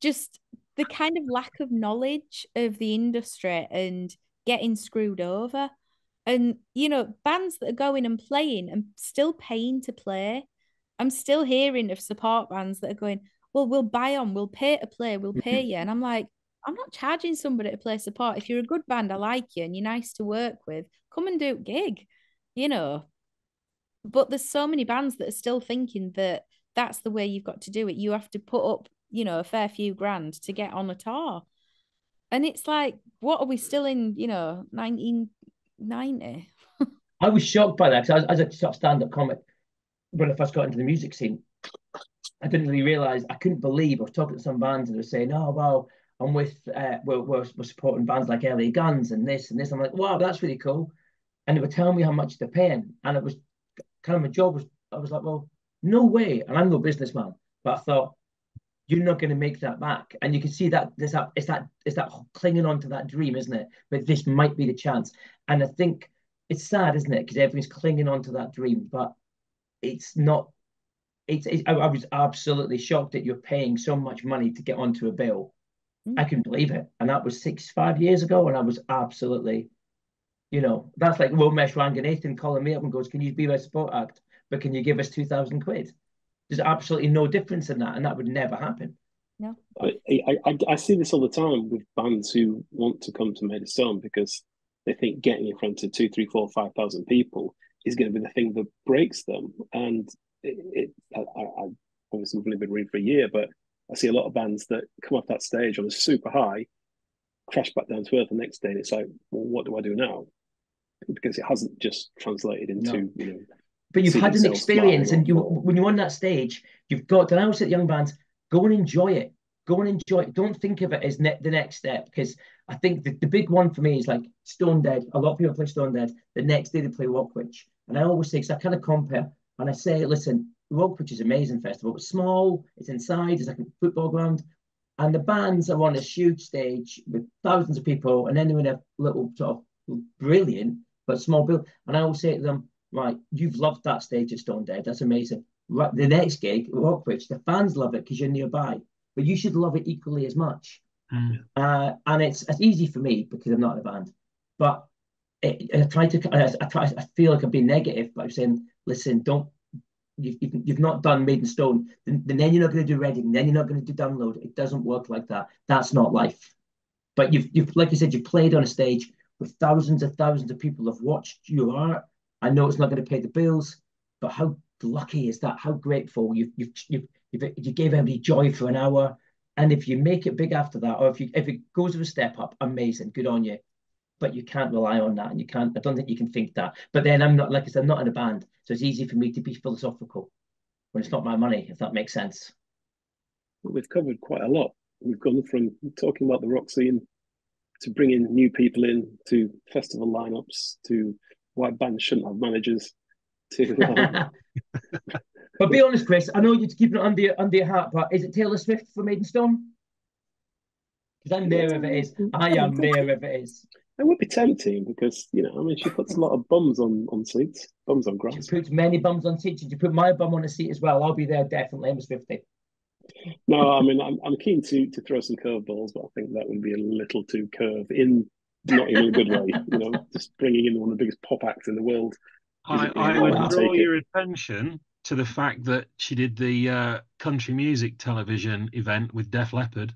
just the kind of lack of knowledge of the industry and getting screwed over. And, bands that are going and playing and still paying to play. I'm still hearing of support bands that are going, well, we'll buy on, we'll pay to play, we'll pay you. And I'm like, I'm not charging somebody to play support. If you're a good band, I like you and you're nice to work with, come and do a gig, you know. But there's so many bands that are still thinking that that's the way you've got to do it. You have to put up, you know, a fair few grand to get on a tour. And it's like, what are we still in, you know, 1990? I was shocked by that because as a sort of stand-up comic, when I first got into the music scene, I didn't really realize, I couldn't believe, I was talking to some bands and they were saying, oh, well, I'm with, we're supporting bands like LA Guns and this and this. I'm like, wow, that's really cool. And they were telling me how much they're paying. And it was kind of my job was, I was like, well, no way. And I'm no businessman, but I thought, you're not going to make that back. And you can see that it's that clinging on to that dream, isn't it? But this might be the chance. And I think it's sad, isn't it? Because everyone's clinging on to that dream, but it's not. I was absolutely shocked that you're paying so much money to get onto a bill. I couldn't believe it. And that was 5 years ago. And I was absolutely, you know, that's like Romesh Ranganathan calling me up and goes, can you be my support act? But can you give us 2,000 quid? There's absolutely no difference in that. And that would never happen. No. I see this all the time with bands who want to come to Made of Stone because they think getting in front of 2, 3, 4, 5,000 people is going to be the thing that breaks them. And I obviously I've only been reading for a year, but I see a lot of bands that come off that stage on a super high, crash back down to earth the next day, and it's like, well, what do I do now? Because it hasn't just translated into, you know. But you've had an experience, and when you're on that stage, you've got. And I always say to young bands, go and enjoy it. Go and enjoy it. Don't think of it as the next step, because I think the big one for me is like Stone Dead. A lot of people play Stone Dead. The next day they play Rockbridge, and I always say, because I kind of compare, and I say, listen, Rockbridge is an amazing festival. It's small. It's inside. It's like a football ground. And the bands are on a huge stage with thousands of people, and then they're in a little sort of brilliant but small build. And I always say to them, right, you've loved that stage at Stone Dead. That's amazing. Right, the next gig, Rockbridge, the fans love it because you're nearby, but you should love it equally as much. And it's easy for me because I'm not in a band. But I feel like I'm being negative, but I'm saying, listen, don't. You've not done Made in Stone, then you're not going to do Reading, then you're not going to do Download. It doesn't work like that. That's not life. But you've like you said, you've played on a stage with thousands of people have watched your art. I know it's not going to pay the bills, but how lucky is that? How grateful you gave everybody joy for an hour, and if you make it big after that, or if it goes with a step up, amazing, good on you. But you can't rely on that, and you can't. I don't think you can think that. But then I'm not, like I said, I'm not in a band, so it's easy for me to be philosophical when it's not my money, if that makes sense. We've covered quite a lot. We've gone from talking about the rock scene to bringing new people in, to festival lineups, to why bands shouldn't have managers. To but be honest, Chris. I know you're keeping it under your hat, but is it Taylor Swift for Made in Stone? Because I'm there if it is. I am there if it is. It would be tempting because, you know, I mean, she puts a lot of bums on seats, bums on grass. She puts many bums on seats. Did you put my bum on a seat as well? I'll be there definitely. I'm 50. No, I mean, I'm keen to throw some curveballs, but I think that would be a little too curve in not in a good way. You know, just bringing in one of the biggest pop acts in the world. I would draw your attention to the fact that she did the country music television event with Def Leppard.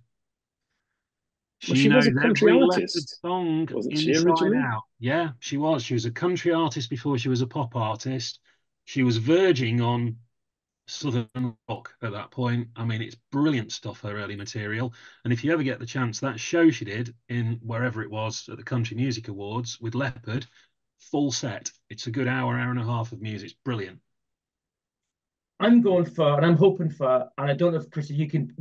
She knows every Leppard song inside out. Yeah, she was. She was a country artist before she was a pop artist. She was verging on southern rock at that point. I mean, it's brilliant stuff, her early material. And if you ever get the chance, that show she did in wherever it was at the Country Music Awards with Leppard, full set. It's a good hour and a half of music. It's brilliant. I'm going for, and I'm hoping for, and I don't know if Chris, you can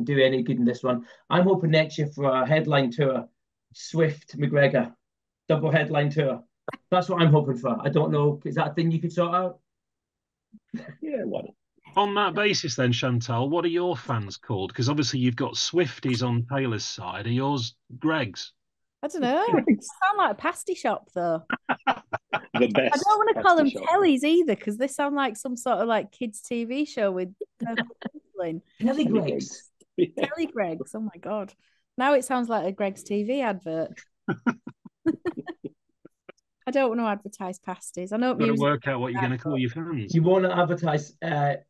do any good in this one. I'm hoping next year for a headline tour, Swift McGregor, double headline tour. That's what I'm hoping for. I don't know, is that a thing you could sort out? Yeah, why not? On that basis, then, Chantal, what are your fans called? Because obviously you've got Swifties on Taylor's side. Are yours Greg's? I don't know. It sound like a pasty shop, though. The best. I don't want to call them Tellies either, because they sound like some sort of like kids' TV show with Telly Greg's. Telly Greg's. Oh my god! Now it sounds like a Greg's TV advert. I don't want to advertise pasties. I know. Got to work out what you're going to call your fans. You want to advertise air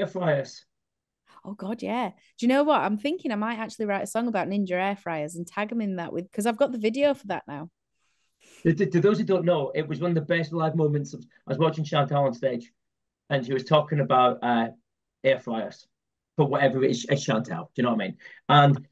fryers. Oh God, yeah. Do you know what? I'm thinking I might actually write a song about Ninja air fryers and tag them in that with because I've got the video for that now. To those who don't know, it was one of the best live moments. I was watching Chantal on stage, and she was talking about air fryers for whatever it is, it's Chantal. Do you know what I mean? And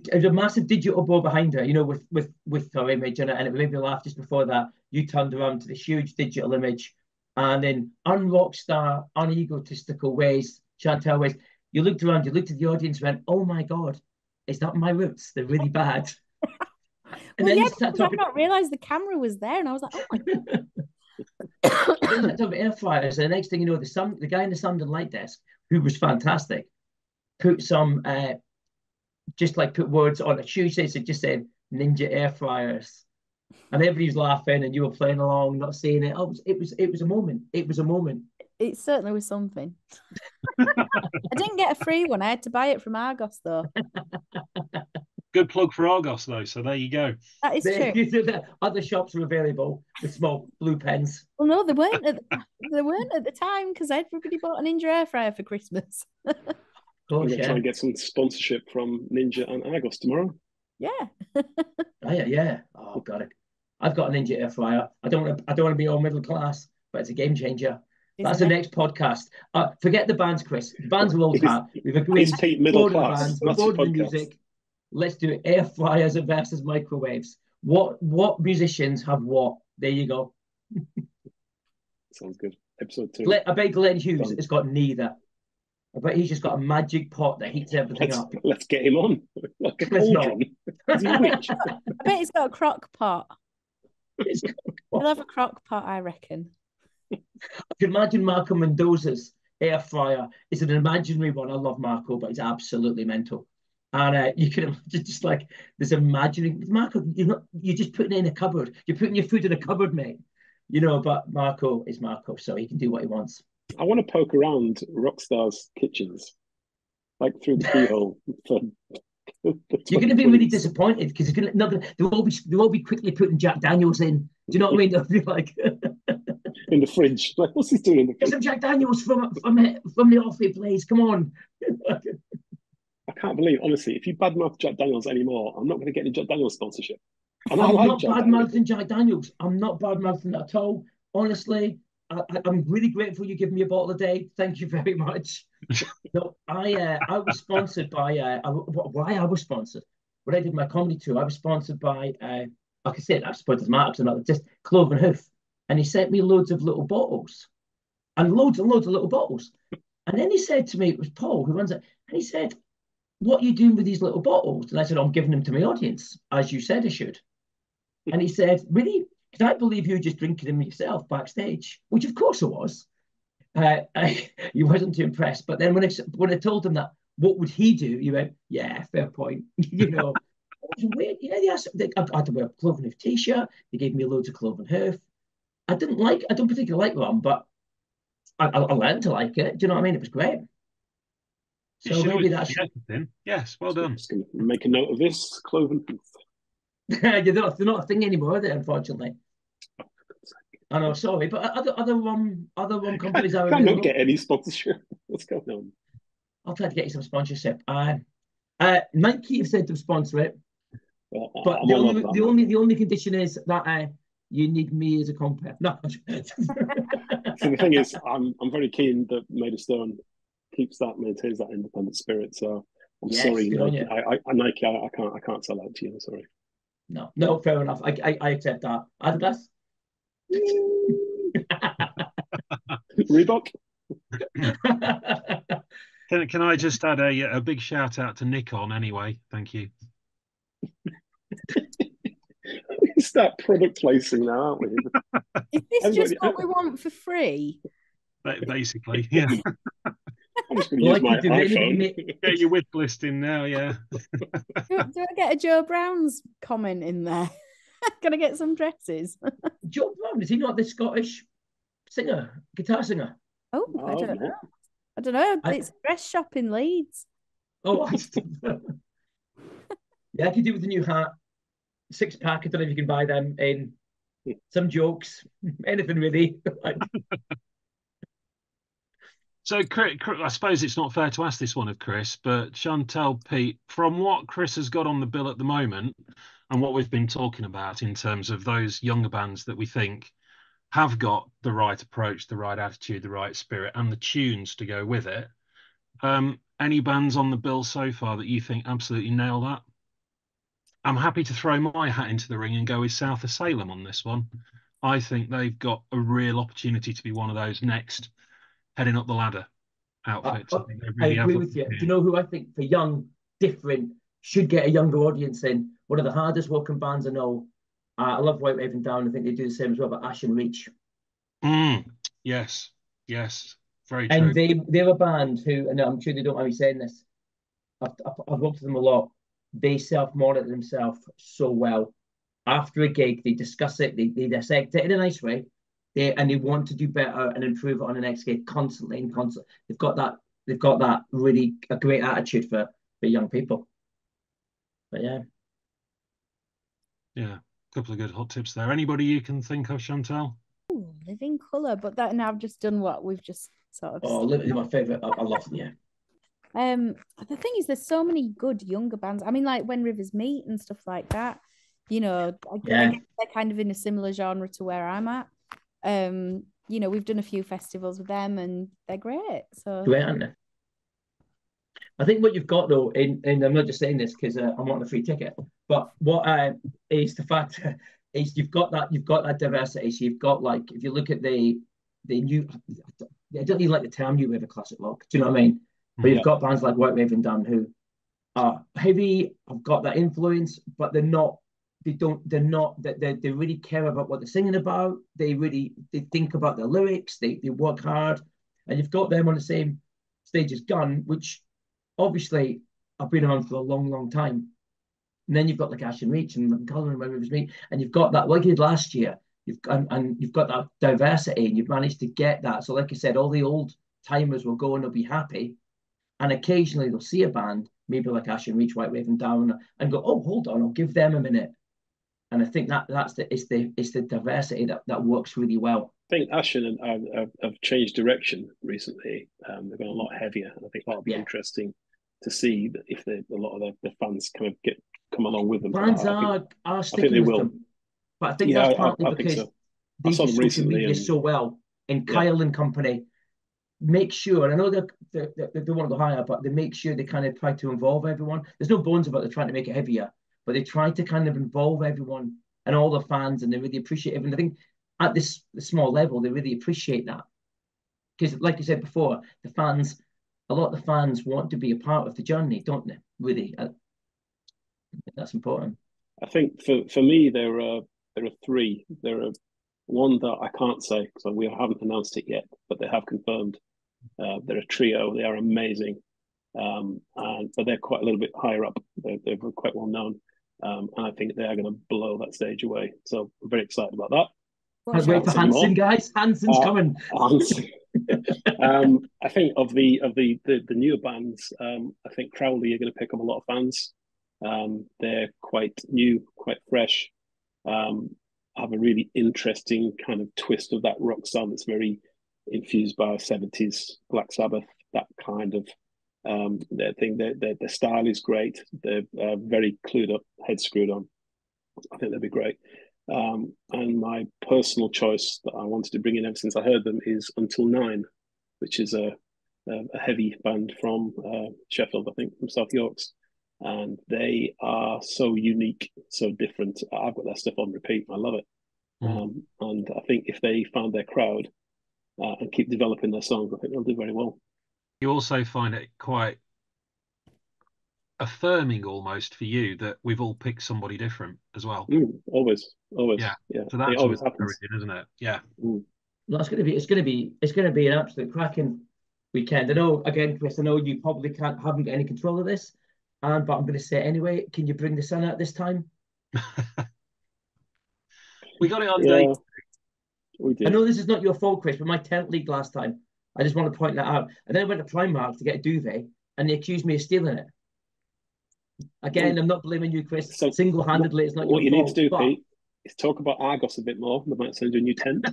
there's a massive digital board behind her, with her image in it, and it made me laugh. Just before that, you turned around to this huge digital image, and in unrock star, unegotistical ways, Chantal ways, you looked around, you looked at the audience, went, "Oh my God, is that my roots? They're really bad." And Well, then yeah, you start because I've talking. not realised the camera was there, and I was like, "Oh my God." Then you start talking about air fryers, and the next thing you know, the guy in the Sunderland Light Desk, who was fantastic, put some just like put words on a shoe case that just said Ninja air fryers, and everybody's laughing, and you were playing along, not saying it. Oh, it was a moment. It was a moment. It certainly was something. I didn't get a free one. I had to buy it from Argos, though. Good plug for Argos, though. So there you go. That is true. The other shops were available with small blue pens. Well, no, they weren't at the time because everybody bought a Ninja air fryer for Christmas. I'm going to try and get some sponsorship from Ninja and Argos tomorrow. Yeah. Yeah. Oh God, I've got a Ninja air fryer. I don't want to be all middle class, but it's a game changer. That's the next podcast. Forget the bands, Chris. The bands will all chat. We've agreed. Is Pete middle class? We're bored of the music. Let's do air fryers versus microwaves. What musicians have what? There you go. Sounds good. Episode 2. I bet Glenn Hughes has got neither. I bet he's just got a magic pot that heats everything up. Let's get him on. Like a cauldron. I bet he's got a crock pot. He'll have a crock pot, I reckon. I can imagine Marco Mendoza's air fryer. It's an imaginary one. I love Marco, but it's absolutely mental. And you can imagine just like this imagining Marco. You're just putting it in a cupboard. You're putting your food in a cupboard, mate. But Marco is Marco, so he can do what he wants. I want to poke around Rockstar's kitchens, like through the keyhole. You're going to be really disappointed because they'll all be quickly putting Jack Daniels in. Do you know what I mean? They'll be like in the fridge. Like, what's he doing in the fridge? Get some Jack Daniels from the off-air, please. Come on. I can't believe, honestly, if you badmouth Jack Daniels anymore, I'm not going to get any Jack Daniels sponsorship. I'm not bad-mouthing Jack Daniels. I'm not bad-mouthing at all. Honestly, I'm really grateful you give me a bottle a day. Thank you very much. No, I was sponsored by why I was sponsored. When I did my comedy tour, I was sponsored by like I said, I suppose it's Marks and not just Cloven Hoof, and he sent me loads of little bottles, and loads and loads of little bottles. And then he said to me, it was Paul who runs it, and he said, "What are you doing with these little bottles?" And I said, "I'm giving them to my audience, as you said I should." And he said, "Really? Because I believe you were just drinking them yourself backstage," which of course I was. He wasn't too impressed. But then when I told him that, what would he do? He went, "Yeah, fair point." It was weird. Yeah, I had to wear a Cloven Hoof t-shirt. They gave me loads of Cloven Hoof. I don't particularly like rum, but I learned to like it. Do you know what I mean? It was great. So maybe that's yes. Well done. I'm just going to make a note of this. Cloven Hoof. They're not a thing anymore, are they? Unfortunately. I know, sorry, but other rum companies are. Cannot get any sponsorship. What's going on? I'll try to get you some sponsorship. Nike have said to sponsor it, but the only condition is that you need me as a compare. No. So the thing is, I'm very keen that Made of Stone maintains that independent spirit. So I'm sorry, Nike. Nike, I can't sell out to you. I'm sorry. No, fair enough. I accept that. Adidas. Reebok. Can I just add a big shout out to Nikon anyway? Thank you. We start product placing now, aren't we? Is this just what we want for free? Basically, yeah. I'm just going to use my iPhone. Get your wish list in now, yeah. Do I get a Joe Brown's comment in there? Can I get some dresses? Joe Brown, is he not the Scottish guitar singer? Oh, I don't know. I don't know. It's a dress shop in Leeds. Oh, yeah, I could do with the new hat. 6-pack. I don't know if you can buy them in. Some jokes, anything really. So, I suppose it's not fair to ask this one of Chris, but Chantel, Pete, from what Chris has got on the bill at the moment and what we've been talking about in terms of those younger bands that we think have got the right approach, the right attitude, the right spirit, and the tunes to go with it, any bands on the bill so far that you think absolutely nail that? I'm happy to throw my hat into the ring and go with South of Salem on this one. I think they've got a real opportunity to be one of those next heading up the ladder outfits. I think they I really have agree with you. Do you know who I think for young, different, should get a younger audience in? One of the hardest working bands I know. I love White Raven Down. I think they do the same as well, but Ashen Reach. Yes, yes, very And true. they're a band who, and I'm sure they don't mind me saying this, I've worked with them a lot. They self-monitor themselves so well. After a gig, they discuss it, they dissect it in a nice way. They want to do better and improve it on the next gig constantly and constantly. They've got that really a great attitude for young people. But yeah. Yeah, a couple of good hot tips there. Anybody you can think of, Chantal? Ooh, Living Colour, but that now I've just done what we've just sort of. Oh, Living is my favorite. I love them. Yeah. The thing is, there's so many good younger bands. I mean, like When Rivers Meet and stuff like that. You know, I guess they're kind of in a similar genre to where I'm at. You know, we've done a few festivals with them, and they're great. So great, aren't they? I think what you've got though, and I'm not just saying this because I want a free ticket, but what is the fact is you've got that diversity. So you've got, like, if you look at the new, I don't even like the term new wave of classic rock. Do you know what I mean? But you've got bands like White Raven Dun who are heavy, have got that influence, but they're not. They really care about what they're singing about. They think about their lyrics. They work hard, and you've got them on the same stage as Gun, which obviously I've been around for a long, long time. And then you've got like Ashen Reach and Living Colour and When Rivers Meet, and you've got that like you did last year. You've got that diversity, and you've managed to get that. So, like I said, all the old timers will go and they'll be happy, and occasionally they'll see a band, maybe like Ashen Reach, White Raven Down, and go, "Oh, hold on, I'll give them a minute." And I think it's the diversity that works really well. I think Ashen have changed direction recently. They've gone a lot heavier, and I think that'll be interesting to see if a lot of the fans kind of come along with them. Fans are sticking with them, but I think that's partly because so. They use social media so well. And Kyle and company make sure, and I know they want to go higher, but they make sure they kind of try to involve everyone. There's no bones about it trying to make it heavier, but they try to kind of involve everyone and all the fans, and they really appreciate it. And I think at this small level, they really appreciate that. Because, like you said before, a lot of the fans want to be a part of the journey, don't they? Really, that's important. I think for me, there are three. There are one that I can't say because we haven't announced it yet, but they have confirmed. They're a trio. They are amazing, but they're quite a little bit higher up. They're quite well known, and I think they are going to blow that stage away. So I'm very excited about that. Can't wait for Hanson, guys. Hanson's coming. Hanson. I think of the newer bands, I think Crowley are going to pick up a lot of fans. They're quite new, quite fresh. Have a really interesting kind of twist of that rock sound that's very infused by 70s Black Sabbath, that kind of their thing. Their style is great. They're very clued up, head screwed on. I think they'll be great. And my personal choice that I wanted to bring in ever since I heard them is Until Nine, which is a heavy band from Sheffield, I think, from South Yorks. And they are so unique, so different. I've got their stuff on repeat. I love it. And I think if they found their crowd and keep developing their songs, I think they'll do very well. You also find it quite affirming almost for you that we've all picked somebody different as well. Always. Yeah. So that's always happens, isn't it? Yeah. No, it's going to be an absolute cracking weekend. I know, again, Chris, I know you probably haven't got any control of this, but I'm going to say it anyway. Can you bring the sun out this time? We got it on date. We did. I know this is not your fault, Chris, but my tent leaked last time. I just want to point that out. And then I went to Primark to get a duvet, and they accused me of stealing it. Again, I'm not blaming you, Chris. So single-handedly, it's not your fault. What you need to do, Pete, talk about Argos a bit more. They might send you a new tent.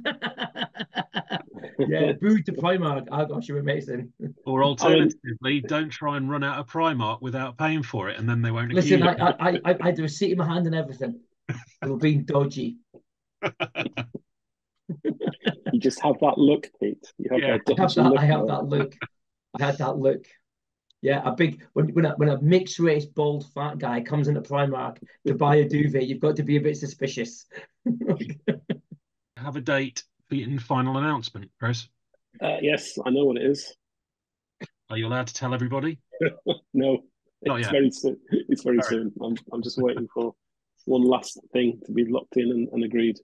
Yeah, boo to Primark. Oh gosh, you're amazing. Or alternatively, don't try and run out of Primark without paying for it, and then they won't Listen, accuse I had a receipt in my hand and everything. They were being dodgy. You just have that look, Pete. You have Yeah. that dodgy look. I have that look. I had that look. Yeah, a big when a mixed race bald fat guy comes into Primark to buy a duvet, you've got to be a bit suspicious. Have a date for your final announcement, Chris. Yes, I know what it is. Are you allowed to tell everybody? No, Not it's yet. very soon. It's very All right. soon. I'm just waiting for one last thing to be locked in and agreed.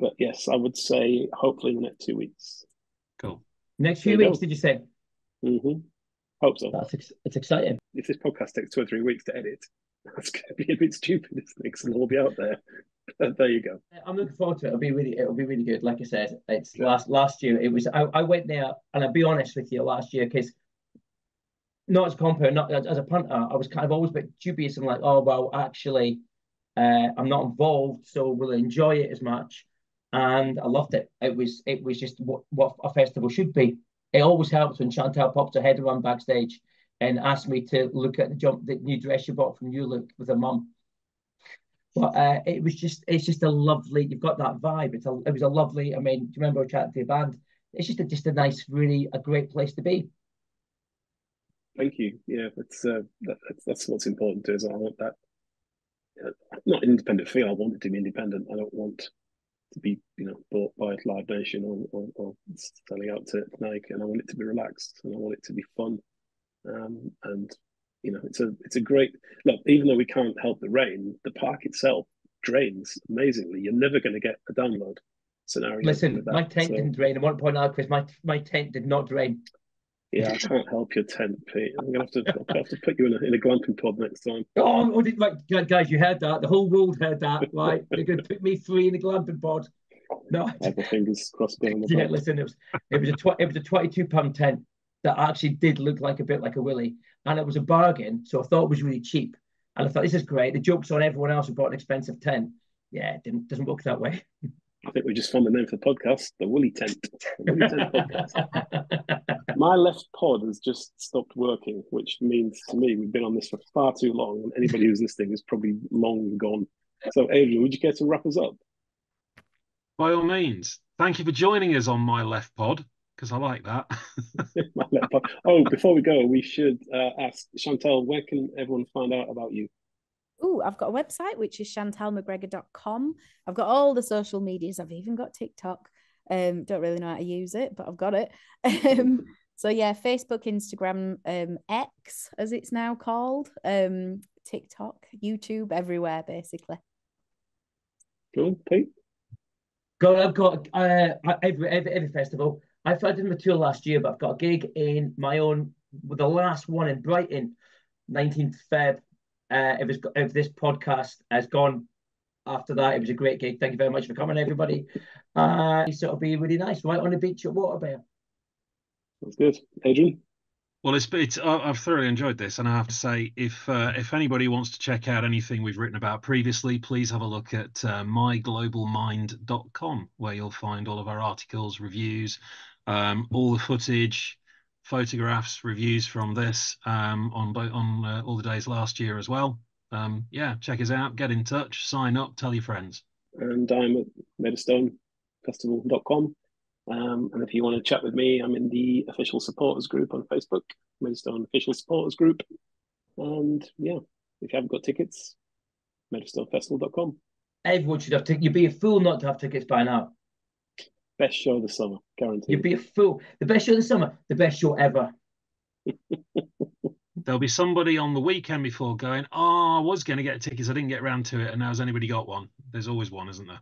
But yes, I would say hopefully in the next 2 weeks. Cool. Next There few you weeks, go. did you say? Mm-hmm. Hope so. It's exciting. If this podcast takes 2 or 3 weeks to edit, that's going to be a bit stupid, isn't it? Because it'll all be out there. But there you go. I'm looking forward to it. It'll be really good. Like I said, it's Yeah. last year. It was I went there, and I'll be honest with you, last year, because not as a compere, not as a punter, I was kind of always a bit dubious and like, oh well, actually, I'm not involved, so we'll enjoy it as much. And I loved it. It was just what a festival should be. It always helps when Chantal pops her head around backstage and asks me to look at the new dress she bought from New Look with her mum. But it's just a lovely. You've got that vibe. It was a lovely. I mean, do you remember chatting to the band? It's just a nice, really a great place to be. Thank you. Yeah, that's what's important to us. I want that. Not independent feel. I want it to be independent. I don't want to be, bought by Live Nation or selling out to Nike. And I want it to be relaxed and I want it to be fun. And it's a great look. Even though we can't help the rain, the park itself drains amazingly. You're never going to get a download scenario. Listen, my tent didn't drain. I want to point out, Chris, my tent did not drain. Yeah, I can't help your tent, Pete. I'm gonna have to put you in a glamping pod next time. Oh, right, guys, you heard that. The whole world heard that. Right, they're going to put me free in the glamping pod. No, I have my fingers crossed behind the yeah. back. Listen, it was a £22 tent that actually did look like a bit like a willy, and it was a bargain. So I thought it was really cheap, and I thought this is great. The joke's on everyone else who bought an expensive tent. Yeah, it doesn't work that way. I think we just found the name for the podcast, the Woolly Tent. The Woolly Tent Podcast. My left pod has just stopped working, which means to me we've been on this for far too long, and anybody who's listening is probably long gone. So, Adrian, would you care to wrap us up? By all means. Thank you for joining us on My Left Pod, because I like that. My left pod. Oh, before we go, we should ask Chantal, where can everyone find out about you? Oh, I've got a website, which is chantalmcgregor.com. I've got all the social medias. I've even got TikTok. Don't really know how to use it, but I've got it. So yeah, Facebook, Instagram, X, as it's now called, TikTok, YouTube, everywhere, basically. Cool, Pete? God, I've got every festival. I did my tour last year, but I've got a gig in my own, the last one in Brighton, 19th Feb. If this podcast has gone after that, it was a great gig. Thank you very much for coming, everybody. So it'll be really nice, right on the beach at Waterbear. That's good. Adrian? Well, I've thoroughly enjoyed this, and I have to say, if anybody wants to check out anything we've written about previously, please have a look at myglobalmind.com, where you'll find all of our articles, reviews, all the footage, photographs, reviews from this on all the days last year as well. Yeah, check us out, get in touch, sign up, tell your friends. And I'm at madestonefestival.com. And if you want to chat with me, I'm in the official supporters group on Facebook, Maidstone Official Supporters Group. And yeah, if you haven't got tickets, madestonefestival.com. Everyone should have tickets. You'd be a fool not to have tickets by now. Best show of the summer, guaranteed. You'd be a fool. The best show of the summer, the best show ever. There'll be somebody on the weekend before going, I was going to get tickets, I didn't get around to it, and now has anybody got one? There's always one, isn't there?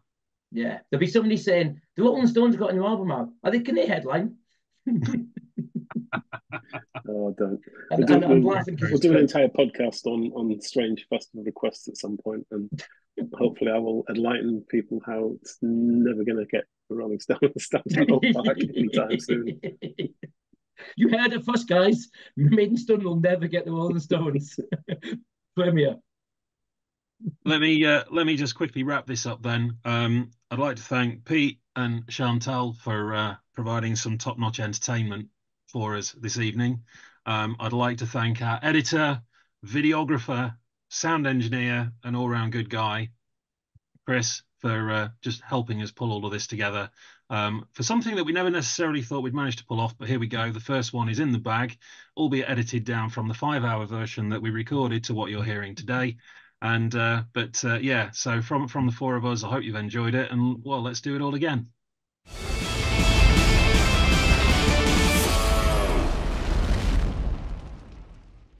Yeah, there'll be somebody saying, the Rolling Stones got a new album out. Can they headline? Oh, don't. I'm laughing we'll do an entire podcast on strange festival requests at some point, and hopefully I will enlighten people how it's never going to get the Rolling Stones back anytime soon. You heard it first, guys. Maidstone will never get the Rolling Stones. Premier. let me just quickly wrap this up then. I'd like to thank Pete and Chantal for providing some top-notch entertainment for us this evening. I'd like to thank our editor, videographer, sound engineer, and all-round good guy, Chris, for just helping us pull all of this together for something that we never necessarily thought we'd manage to pull off. But here we go. The first one is in the bag, albeit edited down from the 5-hour version that we recorded to what you're hearing today. And yeah, so from the four of us, I hope you've enjoyed it. And well, let's do it all again.